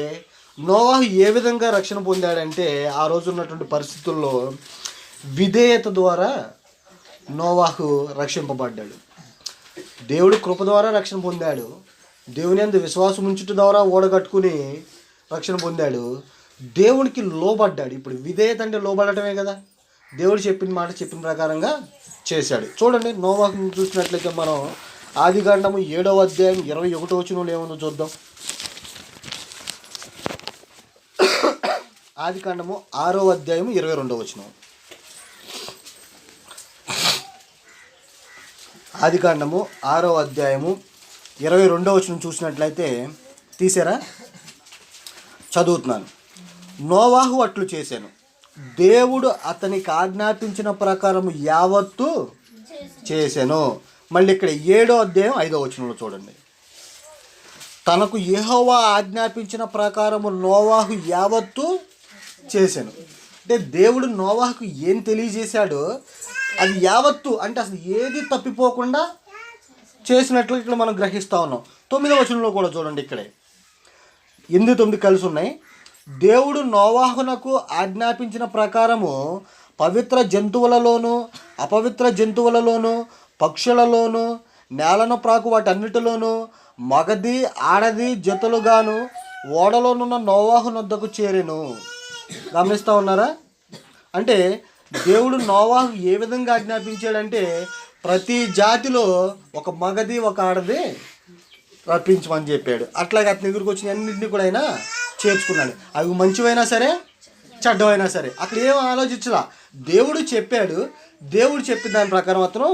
S1: నోవాహు ఏ విధంగా రక్షణ పొందాడంటే ఆ రోజు ఉన్నటువంటి పరిస్థితుల్లో విధేయత ద్వారా నోవాహు రక్షింపబడ్డాడు. దేవుడి కృప ద్వారా రక్షణ పొందాడు. దేవుని యందు విశ్వాసం ఉంచుట ద్వారా ఓడగట్టుకుని రక్షణ పొందాడు. దేవునికి లోబడ్డాడు. ఇప్పుడు విధేయత అంటే లోబడటమే కదా. దేవుడు చెప్పిన మాట చెప్పిన ప్రకారంగా చేశాడు. చూడండి, నోవాహుని చూసినట్లయితే మనం ఆదికాండము 7వ అధ్యాయం 21వ వచనంలో ఏముందో చూద్దాం. ఆదికాండము 6వ అధ్యాయం 22వ వచనం. ఆదికాండము 6వ అధ్యాయము 22వ వచనం చూసినట్లయితే, తీసారా? చదువుతున్నాను. నోవాహు అట్లు చేశాను, దేవుడు అతనికి ఆజ్ఞాపించిన ప్రకారము యావత్తు చేశాను. మళ్ళీ ఇక్కడ 7వ అధ్యాయం 5వ వచనంలో చూడండి. తనకు యెహోవా ఆజ్ఞాపించిన ప్రకారము నోవాహు యావత్తు చేశాను. అంటే దేవుడు నోవాహుకు ఏం తెలియజేశాడో అది యావత్తు, అంటే అసలు ఏది తప్పిపోకుండా చేసినట్లు ఇక్కడ మనం గ్రహిస్తూ ఉన్నాం. 9వ వచనంలో కూడా చూడండి, ఇక్కడే 8, 9 కలిసి ఉన్నాయి. దేవుడు నోవాహునకు ఆజ్ఞాపించిన ప్రకారము పవిత్ర జంతువులలోను అపవిత్ర జంతువులలోను పక్షులలోను నేలను ప్రాకు వాటన్నిటిలోనూ మగది ఆడది జతలుగాను ఓడలోనున్న నోవాహు నొద్దకు చేరెను. గమనిస్తూ ఉన్నారా? అంటే దేవుడు నోవాహు ఏ విధంగా ఆజ్ఞాపించాడంటే ప్రతి జాతిలో ఒక మగది ఒక ఆడది రప్పించమని చెప్పాడు. అట్లాగే అతని దగ్గరికి వచ్చిన అన్నింటినీ కూడా ఆయన చేర్చుకున్నాడు. అవి మంచివైనా సరే చెడ్డమైనా సరే అక్కడ ఏం ఆలోచించలా. దేవుడు చెప్పాడు, దేవుడు చెప్పిన దాని ప్రకారం అతను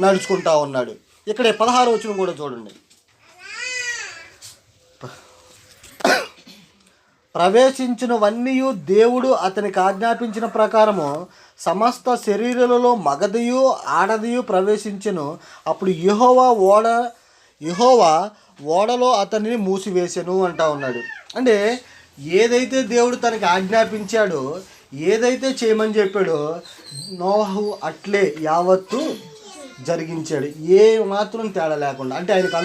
S1: నడుచుకుంటా ఉన్నాడు. ఇక్కడ 16వ వచనం కూడా చూడండి. ప్రవేశించినవన్నీ దేవుడు అతనికి ఆజ్ఞాపించిన ప్రకారము సమస్త శరీరాలలో మగదియు ఆడదియు ప్రవేశించెను. అప్పుడు యెహోవా ఓడలో అతనిని మూసివేసెను అంటా ఉన్నాడు. అంటే ఏదైతే దేవుడు తనకి ఆజ్ఞాపించాడో, ఏదైతే చేయమని చెప్పాడో నోవాహు అట్లే యావత్తు జరిగించాడు. ఏ మాత్రం తేడా లేకుండా. అంటే ఆయనకు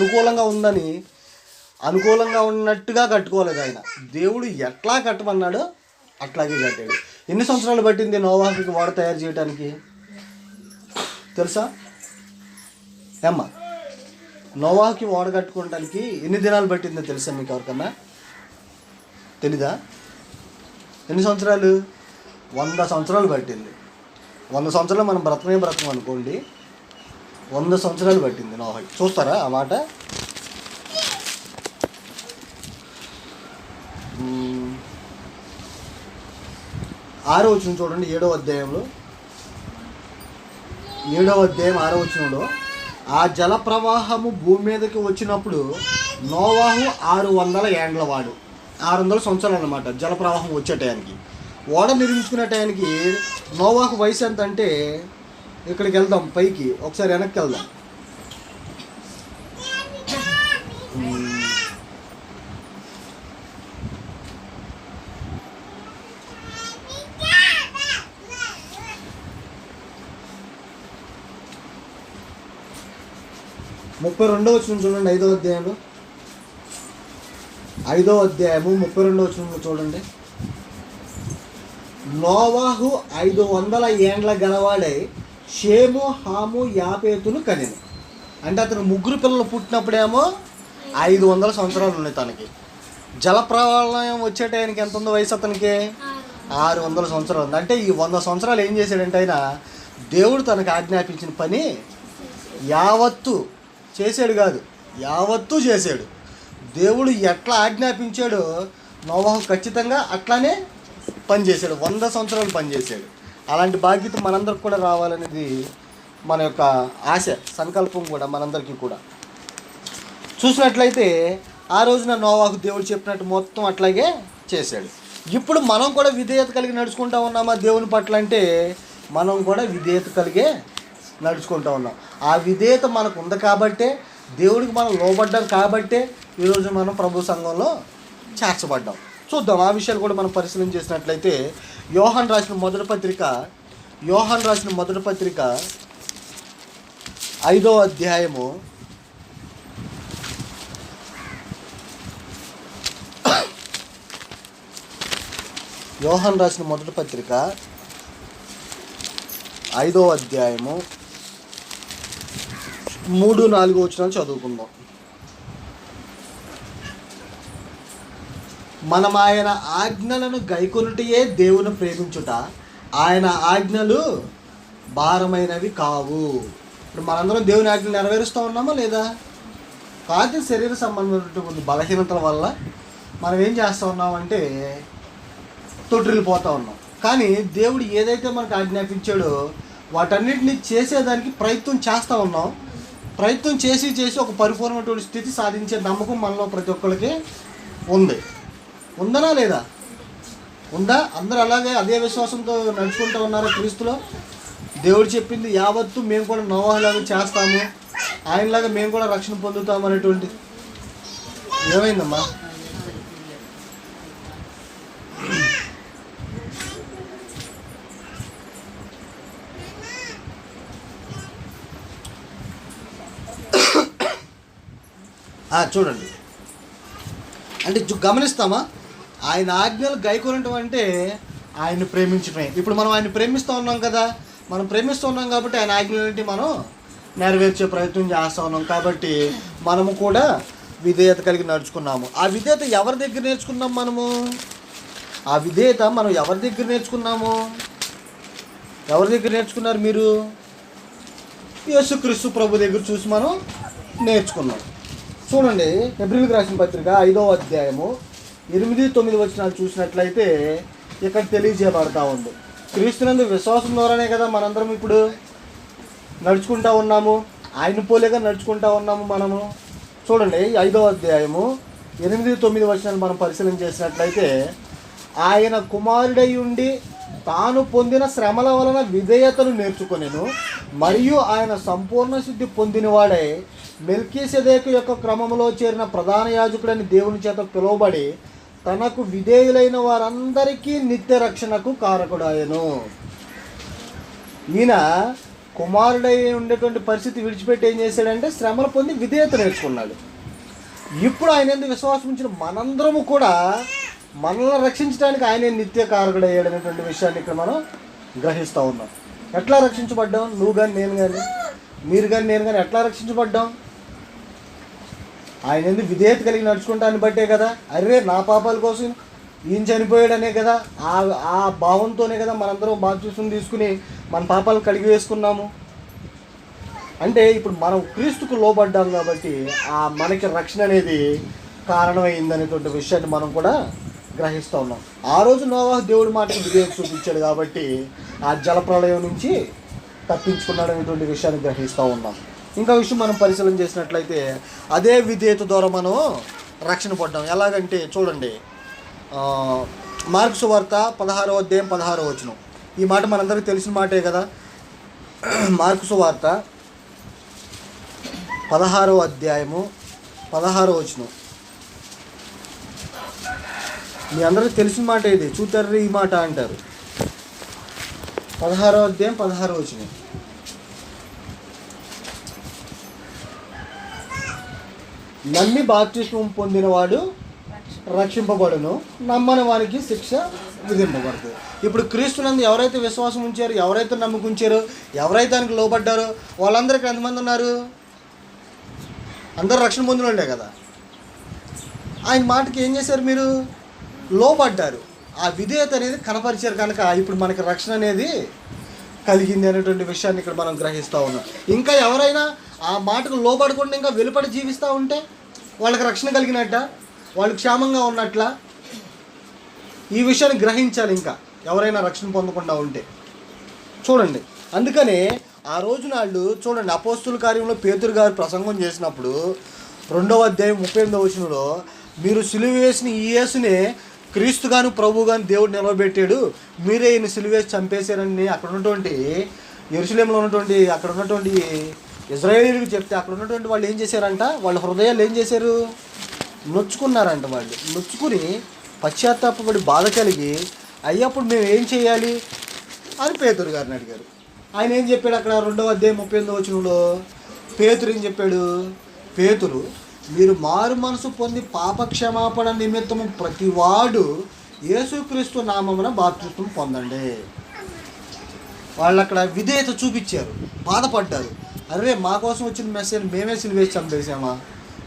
S1: అనుకూలంగా ఉన్నట్టుగా కట్టుకోలేదు ఆయన. దేవుడు ఎట్లా కట్టమన్నాడో అట్లాగే కట్టాడు. ఎన్ని సంవత్సరాలు పట్టింది నోవాహుకి ఓడ తయారు చేయడానికి తెలుసా? ఏమ్మా, నోవాహుకి ఓడ కట్టుకోవడానికి ఎన్ని దినాలు పట్టిందో తెలుసా మీకు ఎవరికన్నా? తెలీదా? ఎన్ని సంవత్సరాలు? 100 సంవత్సరాలు పట్టింది. 100 సంవత్సరాలు మనం బ్రతకం అనుకోండి, 100 సంవత్సరాలు పట్టింది నోవాహుకి. చూస్తారా ఆ మాట? ఆరో వచనం చూడండి. 7వ అధ్యాయంలో 7వ అధ్యాయం 6వ వచనంలో, ఆ జల ప్రవాహము భూమి మీదకి వచ్చినప్పుడు నోవాహు 600 ఏండ్ల వాడు. 600 సంవత్సరాలు అన్నమాట జల ప్రవాహం వచ్చే టయానికి. ఓడ నిర్మించుకునే టయానికి నోవాహు వయసు ఎంత అంటే, ఇక్కడికి వెళ్దాం పైకి, ఒకసారి వెనక్కి వెళ్దాం. ముప్పై 32వ వచనం చూడండి. 5వ అధ్యాయంలో 5వ అధ్యాయము 32వ వచనంలో చూడండి. నోవాహు 500 ఏండ్ల గలవాడై షేము హాము యాపేతును కనెను. అంటే అతను 3 పిల్లలు పుట్టినప్పుడేమో 500 సంవత్సరాలు ఉన్నాయి తనకి. జలప్రవాహం వచ్చే టైంకి ఎంత ఉందో వయసు అతనికి? 600 సంవత్సరాలు ఉంది. అంటే ఈ 100 సంవత్సరాలు ఏం చేశాడంటే ఆయన దేవుడు తనకు ఆజ్ఞాపించిన పని యావత్తు చేశాడు కాదు, యావత్తు చేశాడు. దేవుడు ఎట్లా ఆజ్ఞాపించాడో నోవాహు ఖచ్చితంగా అట్లానే పనిచేశాడు. 100 సంవత్సరాలు పనిచేశాడు. అలాంటి బాధ్యత మనందరికి కూడా రావాలనేది మన యొక్క ఆశ, సంకల్పం కూడా మనందరికీ కూడా. చూసినట్లయితే ఆ రోజున నోవాహు దేవుడు చెప్పినట్టు మొత్తం అట్లాగే చేశాడు. ఇప్పుడు మనం కూడా విధేయత కలిగి నడుచుకుంటూ ఉన్నామా దేవుని పట్ల అంటే మనం కూడా విధేయత కలిగే నడుచుకుంటూ ఉన్నాం. ఆ విధేయత మనకు ఉంది కాబట్టే, దేవుడికి మనం లోబడ్డాం కాబట్టే ఈరోజు మనం ప్రభు సంఘంలో చేర్చబడ్డాం. చూద్దాం ఆ విషయాలు కూడా మనం పరిశీలన చేసినట్లయితే యోహాను రాసిన మొదటి పత్రిక 5వ అధ్యాయము 5వ అధ్యాయము 3-4 వచనాలు చదువుకుందాం. మనం ఆయన ఆజ్ఞలను గైకొనుటయే దేవుని ప్రేమించుట, ఆయన ఆజ్ఞలు భారమైనవి కావు. ఇప్పుడు మనందరం దేవుని ఆజ్ఞలు నెరవేరుస్తూ ఉన్నామా లేదా? కాదు. శరీర సంబంధమైనటువంటి బలహీనతల వల్ల మనం ఏం చేస్తూ ఉన్నామంటే తొట్టిల్లిపోతూ ఉన్నాం. కానీ దేవుడు ఏదైతే మనకు ఆజ్ఞాపించాడో వాటన్నిటిని చేసేదానికి ప్రయత్నం చేస్తూ ఉన్నాం. ప్రయత్నం చేసి ఒక పరిపూర్ణమైనటువంటి స్థితి సాధించే నమ్మకం మనలో ప్రతి ఒక్కరికి ఉందనా లేదా? ఉందా? అందరూ అలాగే అదే విశ్వాసంతో నడుచుకుంటూ ఉన్నారా క్రీస్తులో? దేవుడు చెప్పింది యావత్తు మేము కూడా నోవాహులాగా చేస్తాము, ఆయనలాగా మేము కూడా రక్షణ పొందుతాము అనేటువంటి. ఏమైందమ్మా? చూడండి, అంటే గమనిస్తామా? ఆయన ఆజ్ఞలు గైకొనటం అంటే ఆయన ప్రేమించడమే. ఇప్పుడు మనం ఆయన ప్రేమిస్తూ ఉన్నాం కదా, మనం ప్రేమిస్తూ ఉన్నాం కాబట్టి ఆయన ఆజ్ఞలన్నింటి మనం నెరవేర్చే ప్రయత్నం చేస్తూ ఉన్నాం. కాబట్టి మనము కూడా విధేయత కలిగి నడుచుకున్నాము. ఆ విధేయత ఎవరి దగ్గర నేర్చుకున్నాం మనము? ఆ విధేయత మనం ఎవరి దగ్గర నేర్చుకున్నాము? ఎవరి దగ్గర నేర్చుకున్నారు మీరు? యేసుక్రీస్తు ప్రభు దగ్గర చూసి మనం నేర్చుకున్నాం. చూడండి, హెబ్రీయులకు రాసిన పత్రిక 5వ అధ్యాయము 8-9 వచనాలు చూసినట్లయితే ఇక్కడ తెలియజేయబడతా ఉంది. క్రీస్తునందు విశ్వాసం ద్వారానే కదా మనందరం ఇప్పుడు నడుచుకుంటూ ఉన్నాము, ఆయన పోలేగా నడుచుకుంటూ ఉన్నాము మనము. చూడండి, 5వ అధ్యాయము 8-9 వచనాలు మనం పరిశీలన చేసినట్లయితే, ఆయన కుమారుడై ఉండి తాను పొందిన శ్రమల వలన విధేయతను నేర్చుకొనెను, మరియు ఆయన సంపూర్ణ సిద్ధి పొందినవాడై మెల్కీసెదెకు యొక్క క్రమంలో చేరిన ప్రధాన యాజకుడని దేవుని చేత పిలువబడి తనకు విధేయులైన వారందరికీ నిత్య రక్షణకు కారకుడాయను. ఈయన కుమారుడై ఉండేటువంటి పరిస్థితి విడిచిపెట్టి ఏం చేశాడంటే శ్రమలు పొంది విధేయత నేర్చుకున్నాడు. ఇప్పుడు ఆయన ఎందుకు విశ్వాసం ఉంచిన మనందరము కూడా మనల్ని రక్షించడానికి ఆయనే నిత్య కారకుడయ్యాడు అనేటువంటి విషయాన్ని ఇక్కడ మనం గ్రహిస్తూ ఉన్నాం. ఎట్లా రక్షించబడ్డాం? నువ్వు కానీ, నేను కానీ, మీరు కానీ, నేను కానీ ఎట్లా రక్షించబడ్డాం? ఆయన ఎందుకు విధేయత కలిగి నడుచుకుంటాన్ని బట్టే కదా. అరే నా పాపాల కోసం ఈయన చనిపోయాడనే కదా, ఆ భావంతోనే కదా మనందరం బాప్తిస్మం తీసుకుని మన పాపాలు కడిగి వేసుకున్నాము. అంటే ఇప్పుడు మనం క్రీస్తుకు లోబడ్డాం కాబట్టి మనకి రక్షణ అనేది కారణమైంది అనేటువంటి విషయాన్ని మనం కూడా గ్రహిస్తూ ఉన్నాం. ఆ రోజు నోవాహు దేవుడి మాటకు విధేయత చూపించాడు కాబట్టి ఆ జలప్రళయం నుంచి తప్పించుకున్నాడు అనేటువంటి విషయాన్ని గ్రహిస్తూ ఉన్నాం. ఇంకా విషయం మనం పరిశీలన చేసినట్లయితే అదే విధేయత ద్వారా మనం రక్షణ పడ్డాం. ఎలాగంటే చూడండి, మార్కు సువార్త 16వ అధ్యాయం 16వ వచనం. ఈ మాట మనందరికీ తెలిసిన మాటే కదా. మార్కు సువార్త 16వ అధ్యాయము 16వ వచనం. మీ అందరికీ తెలిసిన మాట ఇది. చూతారు ఈ మాట అంటారు. 16వ అధ్యాయం 16వ వచనం. నమ్మి బాప్తిస్మం పొందినవాడు రక్షింపబడును, నమ్మని వానికి శిక్ష విధింపబడుతుంది. ఇప్పుడు క్రీస్తునందు ఎవరైతే విశ్వాసం ఉంచారో, ఎవరైతే నమ్ముకుంచారో, ఎవరైతే ఆయనకు లోబడ్డారో వాళ్ళందరికీ ఎంతమంది ఉన్నారు? అందరూ రక్షణ పొందిన వాళ్ళే కదా. ఆయన మాటకి ఏం చేశారు? మీరు లోబడ్డారు, ఆ విధేయత అనేది కనపరిచారు కనుక ఇప్పుడు మనకి రక్షణ అనేది కలిగింది అనేటువంటి విషయాన్ని ఇక్కడ మనం గ్రహిస్తూ ఉన్నాం. ఇంకా ఎవరైనా ఆ మాటకు లోబడకుండా ఇంకా వెలుపడి జీవిస్తూ ఉంటే వాళ్ళకి రక్షణ కలిగినట్ట, వాళ్ళు క్షేమంగా ఉన్నట్ల. ఈ విషయాన్ని గ్రహించాలి. ఇంకా ఎవరైనా రక్షణ పొందకుండా ఉంటే చూడండి. అందుకనే ఆ రోజు నాళ్ళు చూడండి, అపోస్తుల కార్యంలో పేతురు గారు ప్రసంగం చేసినప్పుడు 2వ అధ్యాయం 38వ వచనంలో, మీరు సిలువ వేసిన ఈ యేసునే క్రీస్తు గాను ప్రభు గాను దేవుడు నిలవబెట్టాడు, మీరే ఈయన సిలువ వేసి చంపేశారని అక్కడ ఉన్నటువంటి యెరూషలేములో ఉన్నటువంటి అక్కడ ఉన్నటువంటి ఇజ్రాయేలీలకు చెప్తే, అక్కడ ఉన్నటువంటి వాళ్ళు ఏం చేశారంట, వాళ్ళ హృదయాలు ఏం చేశారు, నొచ్చుకున్నారంట. వాళ్ళు నొచ్చుకుని పశ్చాత్తాపడి బాధ కలిగి, అయ్యప్పుడు మేము ఏం చేయాలి అని పేతురు గారిని అడిగారు. ఆయన ఏం చెప్పాడు అక్కడ 2వ అధ్యాయం 38వ వచనంలో? పేతురు ఏం చెప్పాడు? పేతురు, మీరు మారు మనసు పొంది పాపక్షమాపణ నిమిత్తము ప్రతివాడు యేసుక్రీస్తు నామమున బాప్తిస్మం పొందండి. వాళ్ళు అక్కడ విధేయత చూపించారు, బాధపడ్డారు. అరే మా కోసం వచ్చిన మెసేజ్ మేమే సిలువేసి చంపేసామా,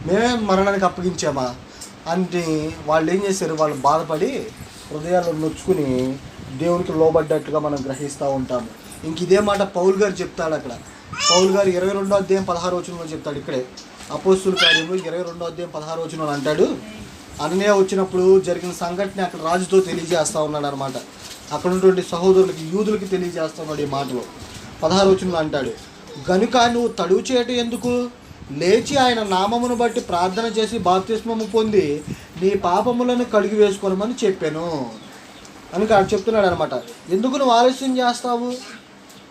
S1: మేమే మరణానికి అప్పగించామా అని వాళ్ళు ఏం చేశారు, వాళ్ళు బాధపడి హృదయాల్లో నొచ్చుకుని దేవునికి లోబడ్డట్టుగా మనం గ్రహిస్తూ ఉంటాము. ఇంక ఇదే మాట పౌలు గారు చెప్తాడు అక్కడ. పౌలు గారు 22వ అధ్యాయం 16వ వచనంలో చెప్తాడు. ఇక్కడే అపోస్తుల కార్యంలో 22వ అధ్యాయం 16వ వచనంలో అంటాడు, అననీయ వచ్చినప్పుడు జరిగిన సంఘటన అక్కడ రాజుతో తెలియజేస్తూ ఉన్నాడు అనమాట. అక్కడ ఉన్నటువంటి సహోదరులకి, యూదులకి తెలియజేస్తున్నాడు ఈ మాటలో. 16వ వచనంలో అంటాడు, గనుక నువ్వు తడువు చేయటం ఎందుకు, లేచి ఆయన నామమును బట్టి ప్రార్థన చేసి బాప్తిస్మము పొంది నీ పాపములను కడిగి వేసుకోనమని చెప్పాను అని చెప్తున్నాడు అనమాట. ఎందుకు నువ్వు ఆలస్యం చేస్తావు,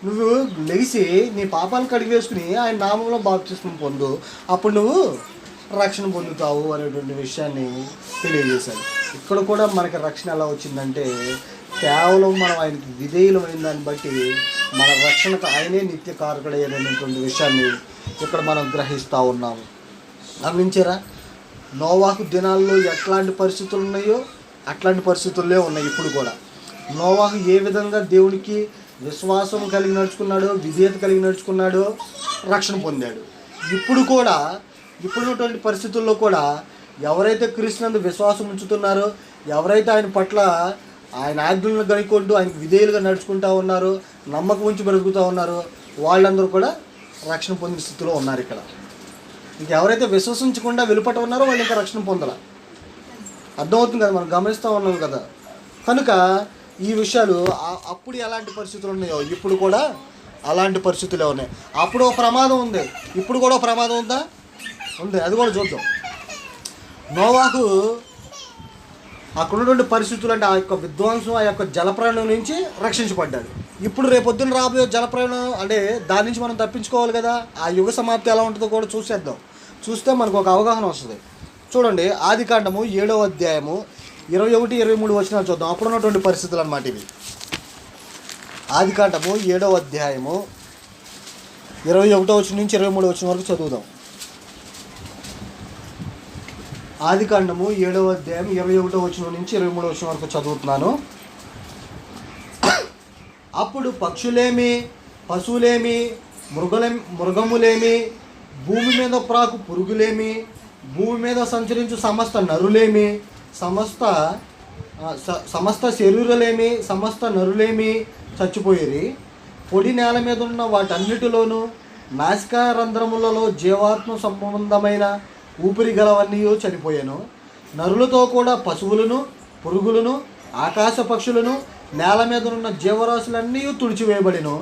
S1: నువ్వు లెగిసి నీ పాపాలను కడిగి వేసుకుని ఆయన నామంలో బాప్తిస్మం పొందు, అప్పుడు నువ్వు రక్షణ పొందుతావు అనేటువంటి విషయాన్ని తెలియజేశాడు. ఇక్కడ కూడా మనకి రక్షణ ఎలా వచ్చిందంటే, కేవలం మనం ఆయనకి విధేయులమైన దాన్ని బట్టి మన రక్షణకు ఆయనే నిత్య కారకుడైనటువంటి విషయాన్ని ఇక్కడ మనం గ్రహిస్తూ ఉన్నాము. గమనించారా? నోవాహు దినాల్లో ఎట్లాంటి పరిస్థితులు ఉన్నాయో అట్లాంటి పరిస్థితుల్లో ఉన్నాయి ఇప్పుడు కూడా. నోవాహు ఏ విధంగా దేవునికి విశ్వాసం కలిగి నడుచుకున్నాడో, విధేయత కలిగి నడుచుకున్నాడో, రక్షణ పొందాడు. ఇప్పుడు కూడా ఇప్పుడున్నటువంటి పరిస్థితుల్లో కూడా ఎవరైతే క్రీస్తునందు విశ్వాసం ఉంచుతున్నారో, ఎవరైతే ఆయన పట్ల ఆయన ఆజ్ఞలను గనుకుంటూ ఆయనకు విధేయులుగా నడుచుకుంటూ ఉన్నారో, నమ్మకం ఉంచి బ్రతుకుతూ ఉన్నారో, వాళ్ళందరూ కూడా రక్షణ పొందిన స్థితిలో ఉన్నారు ఇక్కడ. ఇంకెవరైతే విశ్వసించకుండా వెలుపట ఉన్నారో వాళ్ళు ఇంకా రక్షణ పొందాల. అర్థమవుతుంది కదా, మనం గమనిస్తూ ఉన్నాం కదా. కనుక ఈ విషయాలు అప్పుడు ఎలాంటి పరిస్థితులు ఉన్నాయో ఇప్పుడు కూడా అలాంటి పరిస్థితులే ఉన్నాయి. అప్పుడు ఒక ప్రమాదం ఉంది, ఇప్పుడు కూడా ఒక ప్రమాదం ఉందా? ఉంది. అది కూడా చూద్దాం. నోవాహు అక్కడ ఉన్నటువంటి పరిస్థితులు అంటే ఆ యొక్క విధ్వంసం, ఆ యొక్క జలప్రయాణం నుంచి రక్షించబడ్డాడు. ఇప్పుడు రేపొద్దున రాబోయే జలప్రయాణం అంటే దాని నుంచి మనం తప్పించుకోవాలి కదా. ఆ యుగ సమాప్తి ఎలా ఉంటుందో కూడా చూసేద్దాం. చూస్తే మనకు ఒక అవగాహన వస్తుంది. చూడండి, ఆదికాండము 7వ అధ్యాయము 21, 23 వచనాలు చూద్దాం. అప్పుడు ఉన్నటువంటి పరిస్థితులు అన్నమాట ఇవి. ఆదికాండము 7వ అధ్యాయము 21వ వచనం నుంచి 23వ వచనం వరకు చదువుదాం. ఆదికాండము 7వ అధ్యాయం 21వ వచనం నుంచి 23వ వచనం వరకు చదువుతున్నాను. అప్పుడు పక్షులేమి, పశువులేమి, మృగములేమి, భూమి మీద ప్రాకు పురుగులేమి, భూమి మీద సంచరించు సమస్త నరులేమి, సమస్త శరీరులేమి, సమస్త నరులేమి చచ్చిపోయేరి. పొడి నేల మీద ఉన్న వాటన్నిటిలోనూ నాసికా రంధ్రములలో జీవాత్మ సంబంధమైన ఊపిరి గలవన్నీ చనిపోయాను. నరులతో కూడా పశువులను, పురుగులను, ఆకాశ పక్షులను, నేల మీద ఉన్న జీవరాశులన్నీ తుడిచివేయబడిను.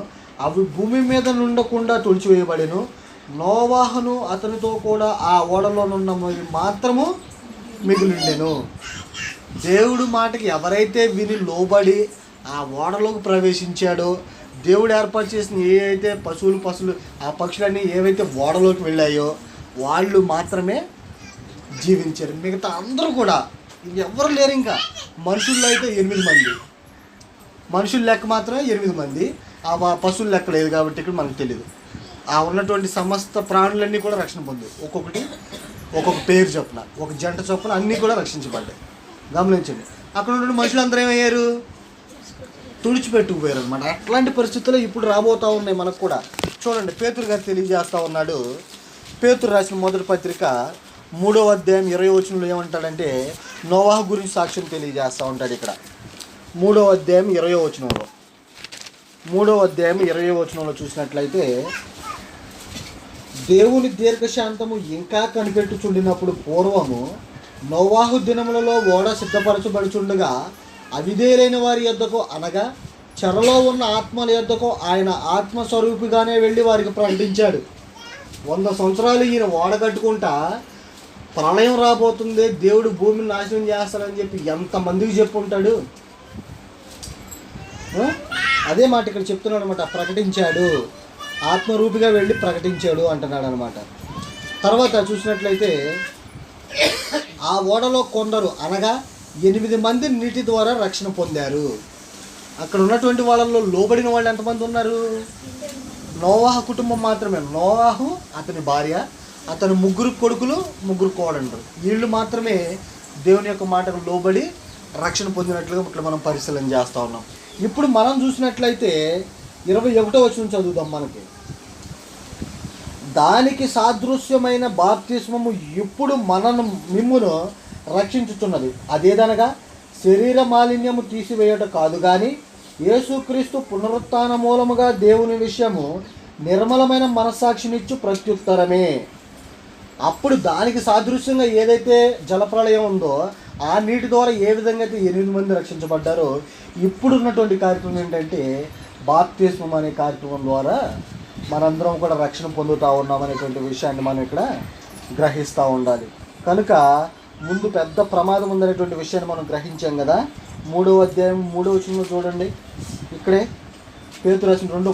S1: అవి భూమి మీద నుండకుండా తుడిచివేయబడిను. నోవాహును అతనితో కూడా ఆ ఓడలోనున్న మాత్రము మిగిలిండెను. దేవుడు మాటకి ఎవరైతే విని లోబడి ఆ ఓడలోకి ప్రవేశించాడో, దేవుడు ఏర్పాటు చేసిన ఏవైతే పశువులు ఆ పక్షులన్నీ ఏవైతే ఓడలోకి వెళ్ళాయో వాళ్ళు మాత్రమే జీవించారు. మిగతా అందరూ కూడా ఎవరు లేరు. ఇంకా మనుషుల్లో అయితే 8 మంది, మనుషుల లెక్క మాత్రమే 8 మంది. ఆ పశువుల లెక్క లేదు కాబట్టి ఇక్కడ మనకు తెలియదు. ఆ ఉన్నటువంటి సమస్త ప్రాణులన్నీ కూడా రక్షణ పొందాయి. ఒక్కొక్కటి ఒక్కొక్క పేరు చొప్పున, ఒక జంట చొప్పున అన్నీ కూడా రక్షించబడ్డాయి. గమనించండి, అక్కడ ఉన్న మనుషులందరూ ఏమయ్యారు? తుడిచిపెట్టుకుపోయారు అనమాట. అట్లాంటి పరిస్థితుల్లో ఇప్పుడు రాబోతూ ఉన్నాయి మనకు కూడా. చూడండి, పేతురు గారు తెలియజేస్తూ ఉన్నాడు. పేతురు రాసిన మొదటి పత్రిక 3వ అధ్యాయం 20వ వచనంలో ఏమంటాడంటే, నోవాహు గురించి సాక్ష్యం తెలియజేస్తూ ఉంటాడు. ఇక్కడ 3వ అధ్యాయం 20వ వచనంలో, 3వ అధ్యాయం 20వ వచనంలో చూసినట్లయితే, దేవుని దీర్ఘశాంతము ఇంకా కనిపెట్టుచుండినప్పుడు పూర్వము నోవాహు దినములలో ఓడ సిద్ధపరచబడుచుండగా అవిధేయులైన వారి యొద్దకు, అనగా చెరలో ఉన్న ఆత్మల యొద్దకు ఆయన ఆత్మస్వరూపిగానే వెళ్ళి వారికి ప్రకటించాడు. 100 సంవత్సరాలు ఈయన ఓడగట్టుకుంటా ప్రళయం రాబోతుంది, దేవుడు భూమిని నాశనం చేస్తాడని చెప్పి ఎంతమందికి చెప్పుంటాడు. అదే మాట ఇక్కడ చెప్తున్నాడు అనమాట. ప్రకటించాడు, ఆత్మరూపిగా వెళ్ళి ప్రకటించాడు అంటున్నాడు అనమాట. తర్వాత చూసినట్లయితే ఆ ఓడలో కొందరు అనగా 8 మంది నీటి ద్వారా రక్షణ పొందారు. అక్కడ ఉన్నటువంటి వాళ్ళల్లో లోబడిన వాళ్ళు ఎంతమంది ఉన్నారు? నోవాహు కుటుంబం మాత్రమే. నోవాహు, అతని భార్య, అతని 3 కొడుకులు, 3 కోడళ్ళు, వీళ్ళు మాత్రమే దేవుని యొక్క మాటకు లోబడి రక్షణ పొందినట్లుగా ఇక్కడ మనం పరిశీలన చేస్తూ ఉన్నాం. ఇప్పుడు మనం చూసినట్లయితే 21వ వచనం చదువుదాం. మనకి దానికి సాదృశ్యమైన బాప్తిస్మము ఇప్పుడు మిమ్మును రక్షించుతున్నది. అదేదనగా శరీర మాలిన్యము తీసివేయట కాదు, కానీ యేసుక్రీస్తు పునరుత్థాన మూలముగా దేవుని విషయము నిర్మలమైన మనస్సాక్షినిచ్చు ప్రత్యుత్తరమే. అప్పుడు దానికి సాదృశ్యంగా ఏదైతే జలప్రళయం ఉందో ఆ నీటి ద్వారా ఏ విధంగా అయితే 8 మంది రక్షించబడ్డారో, ఇప్పుడున్నటువంటి కార్యక్రమం ఏంటంటే బాప్తిస్మం అనే కార్యక్రమం ద్వారా మనందరం కూడా రక్షణ పొందుతూ ఉన్నామనేటువంటి విషయాన్ని మనం ఇక్కడ గ్రహిస్తూ ఉండాలి. కనుక ముందు పెద్ద ప్రమాదం ఉందనేటువంటి విషయాన్ని మనం గ్రహించాం కదా. 3వ అధ్యాయం 3వ వచనంలో చూడండి. ఇక్కడే పేతురు రాసిన 2వ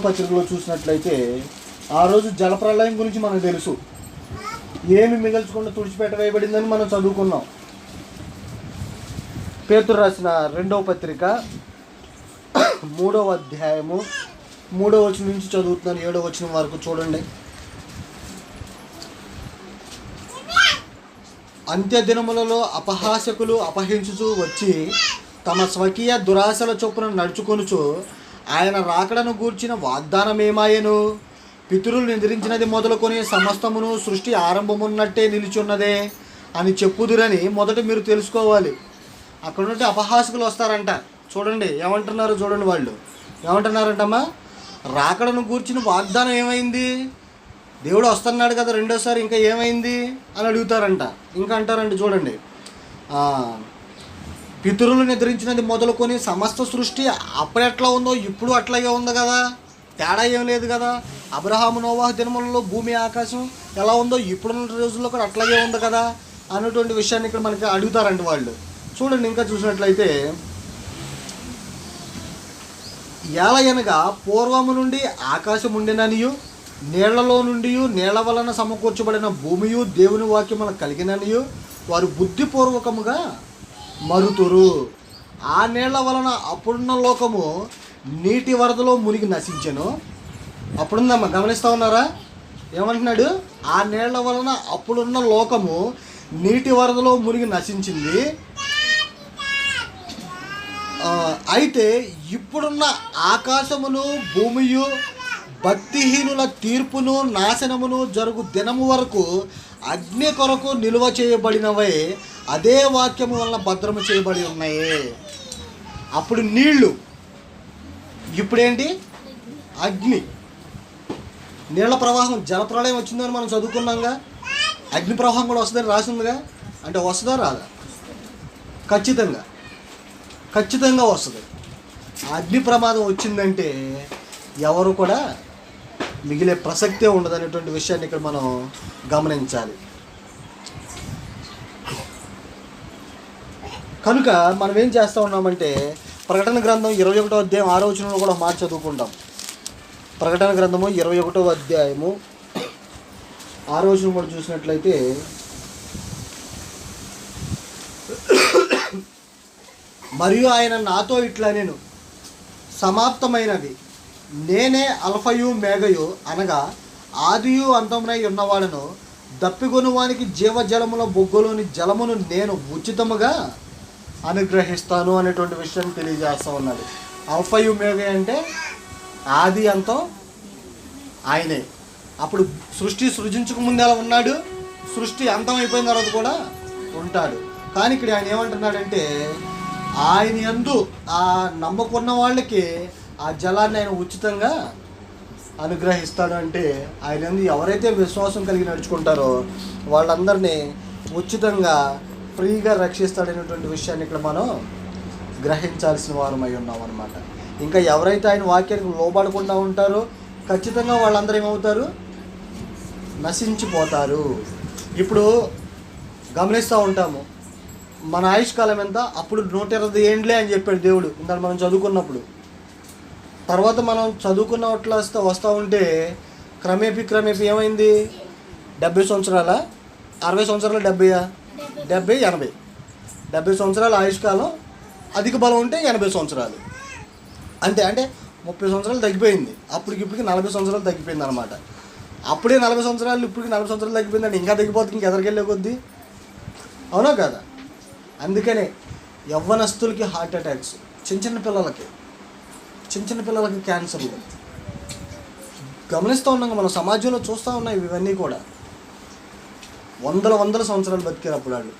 S1: పత్రికలో చూసినట్లయితే ఆ రోజు జలప్రళయం గురించి మనకు తెలుసు. ఏమి మిగల్చకుండా తుడిచిపెట్ట వేయబడిందని మనం చదువుకున్నాం. పేతురు రాసిన 2వ పత్రిక 3వ అధ్యాయము 3వ వచనం నుంచి చదువుతున్నాను 7వ వచనం వరకు చూడండి. అంత్య దినములలో అపహాసకులు అపహించుచు వచ్చి తమ స్వకీయ దురాశల చొప్పున నడుచుకొనుచు ఆయన రాకడను గూర్చిన వాగ్దానమేమాయను? పితరులు నిద్రించినది మొదలుకొని సమస్తమును సృష్టి ఆరంభమున్నట్టే నిలిచున్నదే అని చెప్పుదురని మొదట మీరు తెలుసుకోవాలి. అక్కడ నుండి అపహాసకులు వస్తారంట. చూడండి ఏమంటున్నారు, చూడండి వాళ్ళు ఏమంటున్నారంటమ్మా, రాకడను గూర్చిన వాగ్దానం ఏమైంది? దేవుడు వస్తున్నాడు కదా రెండోసారి, ఇంకా ఏమైంది అని అడుగుతారంట. ఇంకా అంటారంట చూడండి, పితరులు నిద్రించినది మొదలుకొని సమస్త సృష్టి అప్పుడు ఎట్లా ఉందో ఇప్పుడు అట్లాగే ఉంది కదా, తేడా ఏం లేదు కదా. అబ్రహాము నోవాహు దినములలో భూమి ఆకాశం ఎలా ఉందో ఇప్పుడున్న రోజుల్లో కూడా అట్లాగే ఉంది కదా అన్నటువంటి విషయాన్ని ఇక్కడ మనకి అడుగుతారంట వాళ్ళు. చూడండి ఇంకా చూసినట్లయితే, ఏలయనగా పూర్వము నుండి ఆకాశం ఉండిననియు నీళ్లలో నుండి నీళ్ల వలన సమకూర్చబడిన భూమియు దేవుని వాక్యమున కలిగిననియు వారు బుద్ధిపూర్వకముగా మరుతురు. ఆ నీళ్ల వలన అప్పుడున్న లోకము నీటి వరదలో మునిగి నశించెను. అప్పుడుందమ్మా, గమనిస్తూ ఉన్నారా? ఏమంటున్నాడు? ఆ నీళ్ల వలన అప్పుడున్న లోకము నీటి వరదలో మునిగి నశించింది. అయితే ఇప్పుడున్న ఆకాశమును భూమియు భక్తిహీనుల తీర్పును నాశనమును జరుగు దినము వరకు అగ్ని కొరకు నిల్వ చేయబడినవే అదే వాక్యము వలన భద్రము చేయబడి ఉన్నాయి. అప్పుడు నీళ్లు, ఇప్పుడేంటి? అగ్ని. నీళ్ల ప్రవాహం, జలప్రళయం వచ్చిందని మనం చదువుకున్నాంగా. అగ్ని ప్రవాహం కూడా వస్తుందని రాసిందిగా. అంటే వస్తుందా రాదా? ఖచ్చితంగా వస్తుంది. అగ్ని ప్రమాదం వచ్చిందంటే ఎవరు కూడా మిగిలే ప్రసక్తే ఉండదు అనేటువంటి విషయాన్ని ఇక్కడ మనం గమనించాలి. కనుక మనం ఏం చేస్తూ ఉన్నామంటే ప్రకటన గ్రంథం 21వ అధ్యాయం 6వ వచనంలో కూడా మాట చదువుకుంటాం. ప్రకటన గ్రంథము 21వ అధ్యాయము 6వ వచనం కూడా చూసినట్లయితే, మరియు ఆయన నాతో ఇట్లా, నేను సమాప్తమైనది, నేనే అల్ఫయు మేఘయు, అనగా ఆదియు అంతమునై ఉన్నవాడను, దప్పిగొను వానికి జీవజలముల బొగ్గులోని జలమును నేను ఉచితముగా అనుగ్రహిస్తాను అనేటువంటి విషయాన్ని తెలియజేస్తూ ఉన్నది. అల్ఫయు మేఘ అంటే ఆది అంతం ఆయనే. అప్పుడు సృష్టి సృజించక ముందు ఎలా ఉన్నాడు, సృష్టి అంతం అయిపోయిన తర్వాత కూడా ఉంటాడు. కానీ ఇక్కడ ఆయన ఏమంటున్నాడంటే, ఆయన యందు ఆ నమ్మకున్న వాళ్ళకి ఆ జలాన్ని ఆయన ఉచితంగా అనుగ్రహిస్తాడు. అంటే ఆయన యందు ఎవరైతే విశ్వాసం కలిగి నడుచుకుంటారో వాళ్ళందరినీ ఉచితంగా ఫ్రీగా రక్షిస్తాడనేటువంటి విషయాన్ని ఇక్కడ మనం గ్రహించాల్సిన వారమై ఉన్నాం అన్నమాట. ఇంకా ఎవరైతే ఆయన వాక్యానికి లోబడకుండా ఉంటారో ఖచ్చితంగా వాళ్ళందరూ ఏమవుతారు? నశించిపోతారు. ఇప్పుడు గమనిస్తూ ఉంటాము, మన ఆయుష్కాలం ఎంత? అప్పుడు 120 ఏండ్లే అని చెప్పాడు దేవుడు ఇందాక మనం చదువుకున్నప్పుడు. తర్వాత మనం చదువుకున్నట్లు వస్తూ ఉంటే క్రమేపీ ఏమైంది? 70 సంవత్సరాల, 60 సంవత్సరాలు, 70 80 70 సంవత్సరాల ఆయుష్కాలం. అధిక బలం ఉంటే 80 సంవత్సరాలు. అంటే 30 సంవత్సరాలు తగ్గిపోయింది. ఇప్పటికి 40 సంవత్సరాలు తగ్గిపోయింది అనమాట. అప్పుడే 40 సంవత్సరాలు, ఇప్పటికి 40 సంవత్సరాలు తగ్గిపోయిందంటే ఇంకా తగ్గిపోతుంది, ఇంకా ఎదరికెళ్ళే కొద్దీ. అవునా కదా? అందుకనే యవ్వనస్తులకి హార్ట్ అటాక్స్, చిన్న చిన్న పిల్లలకి క్యాన్సర్లు గమనిస్తూ ఉన్నాం. మన సమాజంలో చూస్తూ ఉన్నాయి ఇవన్నీ కూడా. వందల సంవత్సరాలు బతికారు అప్పుడు వాళ్ళు,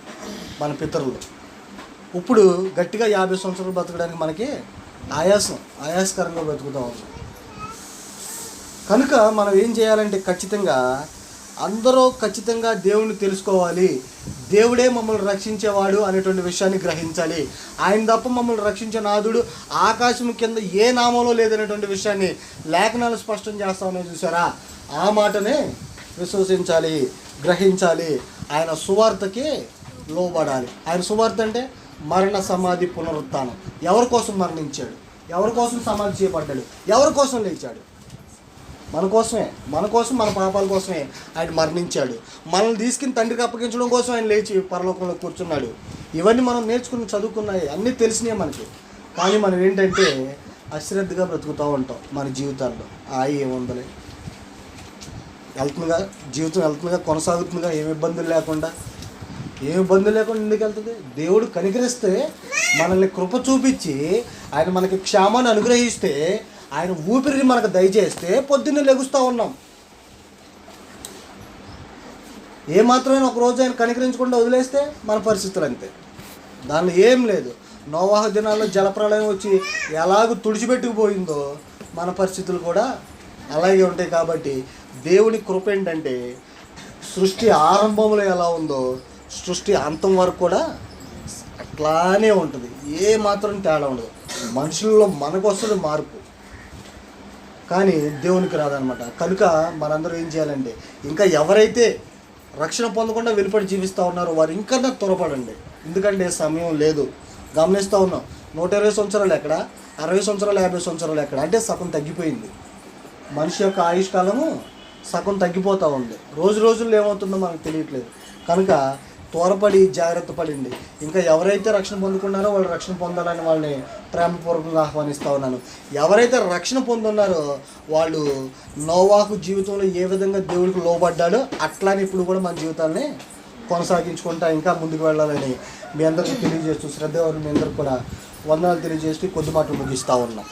S1: మన పితరులు. ఇప్పుడు గట్టిగా 50 సంవత్సరాలు బతకడానికి మనకి ఆయాసకరంగా బతుకుతూ ఉన్నాం. కనుక మనం ఏం చేయాలంటే అందరూ ఖచ్చితంగా దేవుణ్ణి తెలుసుకోవాలి. దేవుడే మమ్మల్ని రక్షించేవాడు అనేటువంటి విషయాన్ని గ్రహించాలి. ఆయన తప్ప మమ్మల్ని రక్షించే నాథుడు ఆకాశం కింద ఏ నామంలో లేదనేటువంటి విషయాన్ని లేఖనాలు స్పష్టం చేస్తా ఉన్నాయి చూసారా? ఆ మాటనే విశ్వసించాలి, గ్రహించాలి. ఆయన సువార్తకి లోబడాలి. ఆయన సువార్త అంటే మరణ సమాధి పునరుత్థానం. ఎవరి కోసం మరణించాడు? ఎవరి కోసం సమాధి చేయబడ్డాడు? ఎవరి కోసం లేచాడు? మన కోసం మన పాపాల కోసమే ఆయన మరణించాడు. మనల్ని తీసుకుని తండ్రికి అప్పగించడం కోసం ఆయన లేచి పరలోకంలో కూర్చున్నాడు. ఇవన్నీ మనం నేర్చుకుని చదువుకున్నాయి, అన్నీ తెలిసినాయి మనకి. కానీ మనం ఏంటంటే అశ్రద్ధగా బ్రతుకుతూ ఉంటాం మన జీవితాల్లో. ఏముందలే, జీవితం వెళ్తుందిగా, కొనసాగుతుందిగా, ఏమి ఇబ్బందులు లేకుండా ఎందుకు వెళ్తుంది? దేవుడు కనికరిస్తే, మనల్ని కృప చూపించి ఆయన మనకి క్షేమాన్ని అనుగ్రహిస్తే, ఆయన ఊపిరిని మనకు దయచేస్తే పొద్దున్నే లెగుస్తూ ఉన్నాం. ఏమాత్రమైనా ఒక రోజు ఆయన కనికరించకుండా వదిలేస్తే మన పరిస్థితులు అంతే. దానిలో ఏం లేదు. నోవాహు దినాల్లో జలప్రళయం వచ్చి ఎలాగో తుడిచిపెట్టుకుపోయిందో మన పరిస్థితులు కూడా అలాగే ఉంటాయి. కాబట్టి దేవుని కృప ఏంటంటే సృష్టి ఆరంభంలో ఎలా ఉందో సృష్టి అంతం వరకు కూడా అట్లానే ఉంటుంది. ఏ మాత్రం తేడా ఉండదు. మనుషుల్లో మనకు వస్తుంది మార్పు, కానీ దేవునికి రాదనమాట. కనుక మనందరూ ఏం చేయాలంటే, ఇంకా ఎవరైతే రక్షణ పొందకుండా వెలుపడి జీవిస్తూ ఉన్నారో వారు ఇంకా త్వరపడండి. ఎందుకంటే సమయం లేదు. గమనిస్తూ ఉన్నాం, 120 సంవత్సరాలు ఎక్కడ, 60 సంవత్సరాలు, 50 సంవత్సరాలు ఎక్కడ, అంటే సగం తగ్గిపోయింది. మనిషి యొక్క ఆయుష్కాలము సగం తగ్గిపోతూ ఉంది. రోజుల్లో ఏమవుతుందో మనకు తెలియట్లేదు. కనుక త్వరపడి జాగ్రత్త పడింది. ఇంకా ఎవరైతే రక్షణ పొందుకున్నారో వాళ్ళు రక్షణ పొందాలని వాళ్ళని ప్రేమపూర్వకంగా ఆహ్వానిస్తూ ఉన్నాను. ఎవరైతే రక్షణ పొందున్నారో వాళ్ళు నోవాహు జీవితంలో ఏ విధంగా దేవుడికి లోబడ్డాడో అట్లానే ఇప్పుడు కూడా మన జీవితాన్ని కొనసాగించుకుంటా ఇంకా ముందుకు వెళ్ళాలని మీ అందరికీ తెలియజేస్తూ, శ్రద్ధ మీ అందరికి కూడా వందనాలు తెలియజేస్తూ కొద్ది మాటలు ముగిస్తూ ఉన్నాం.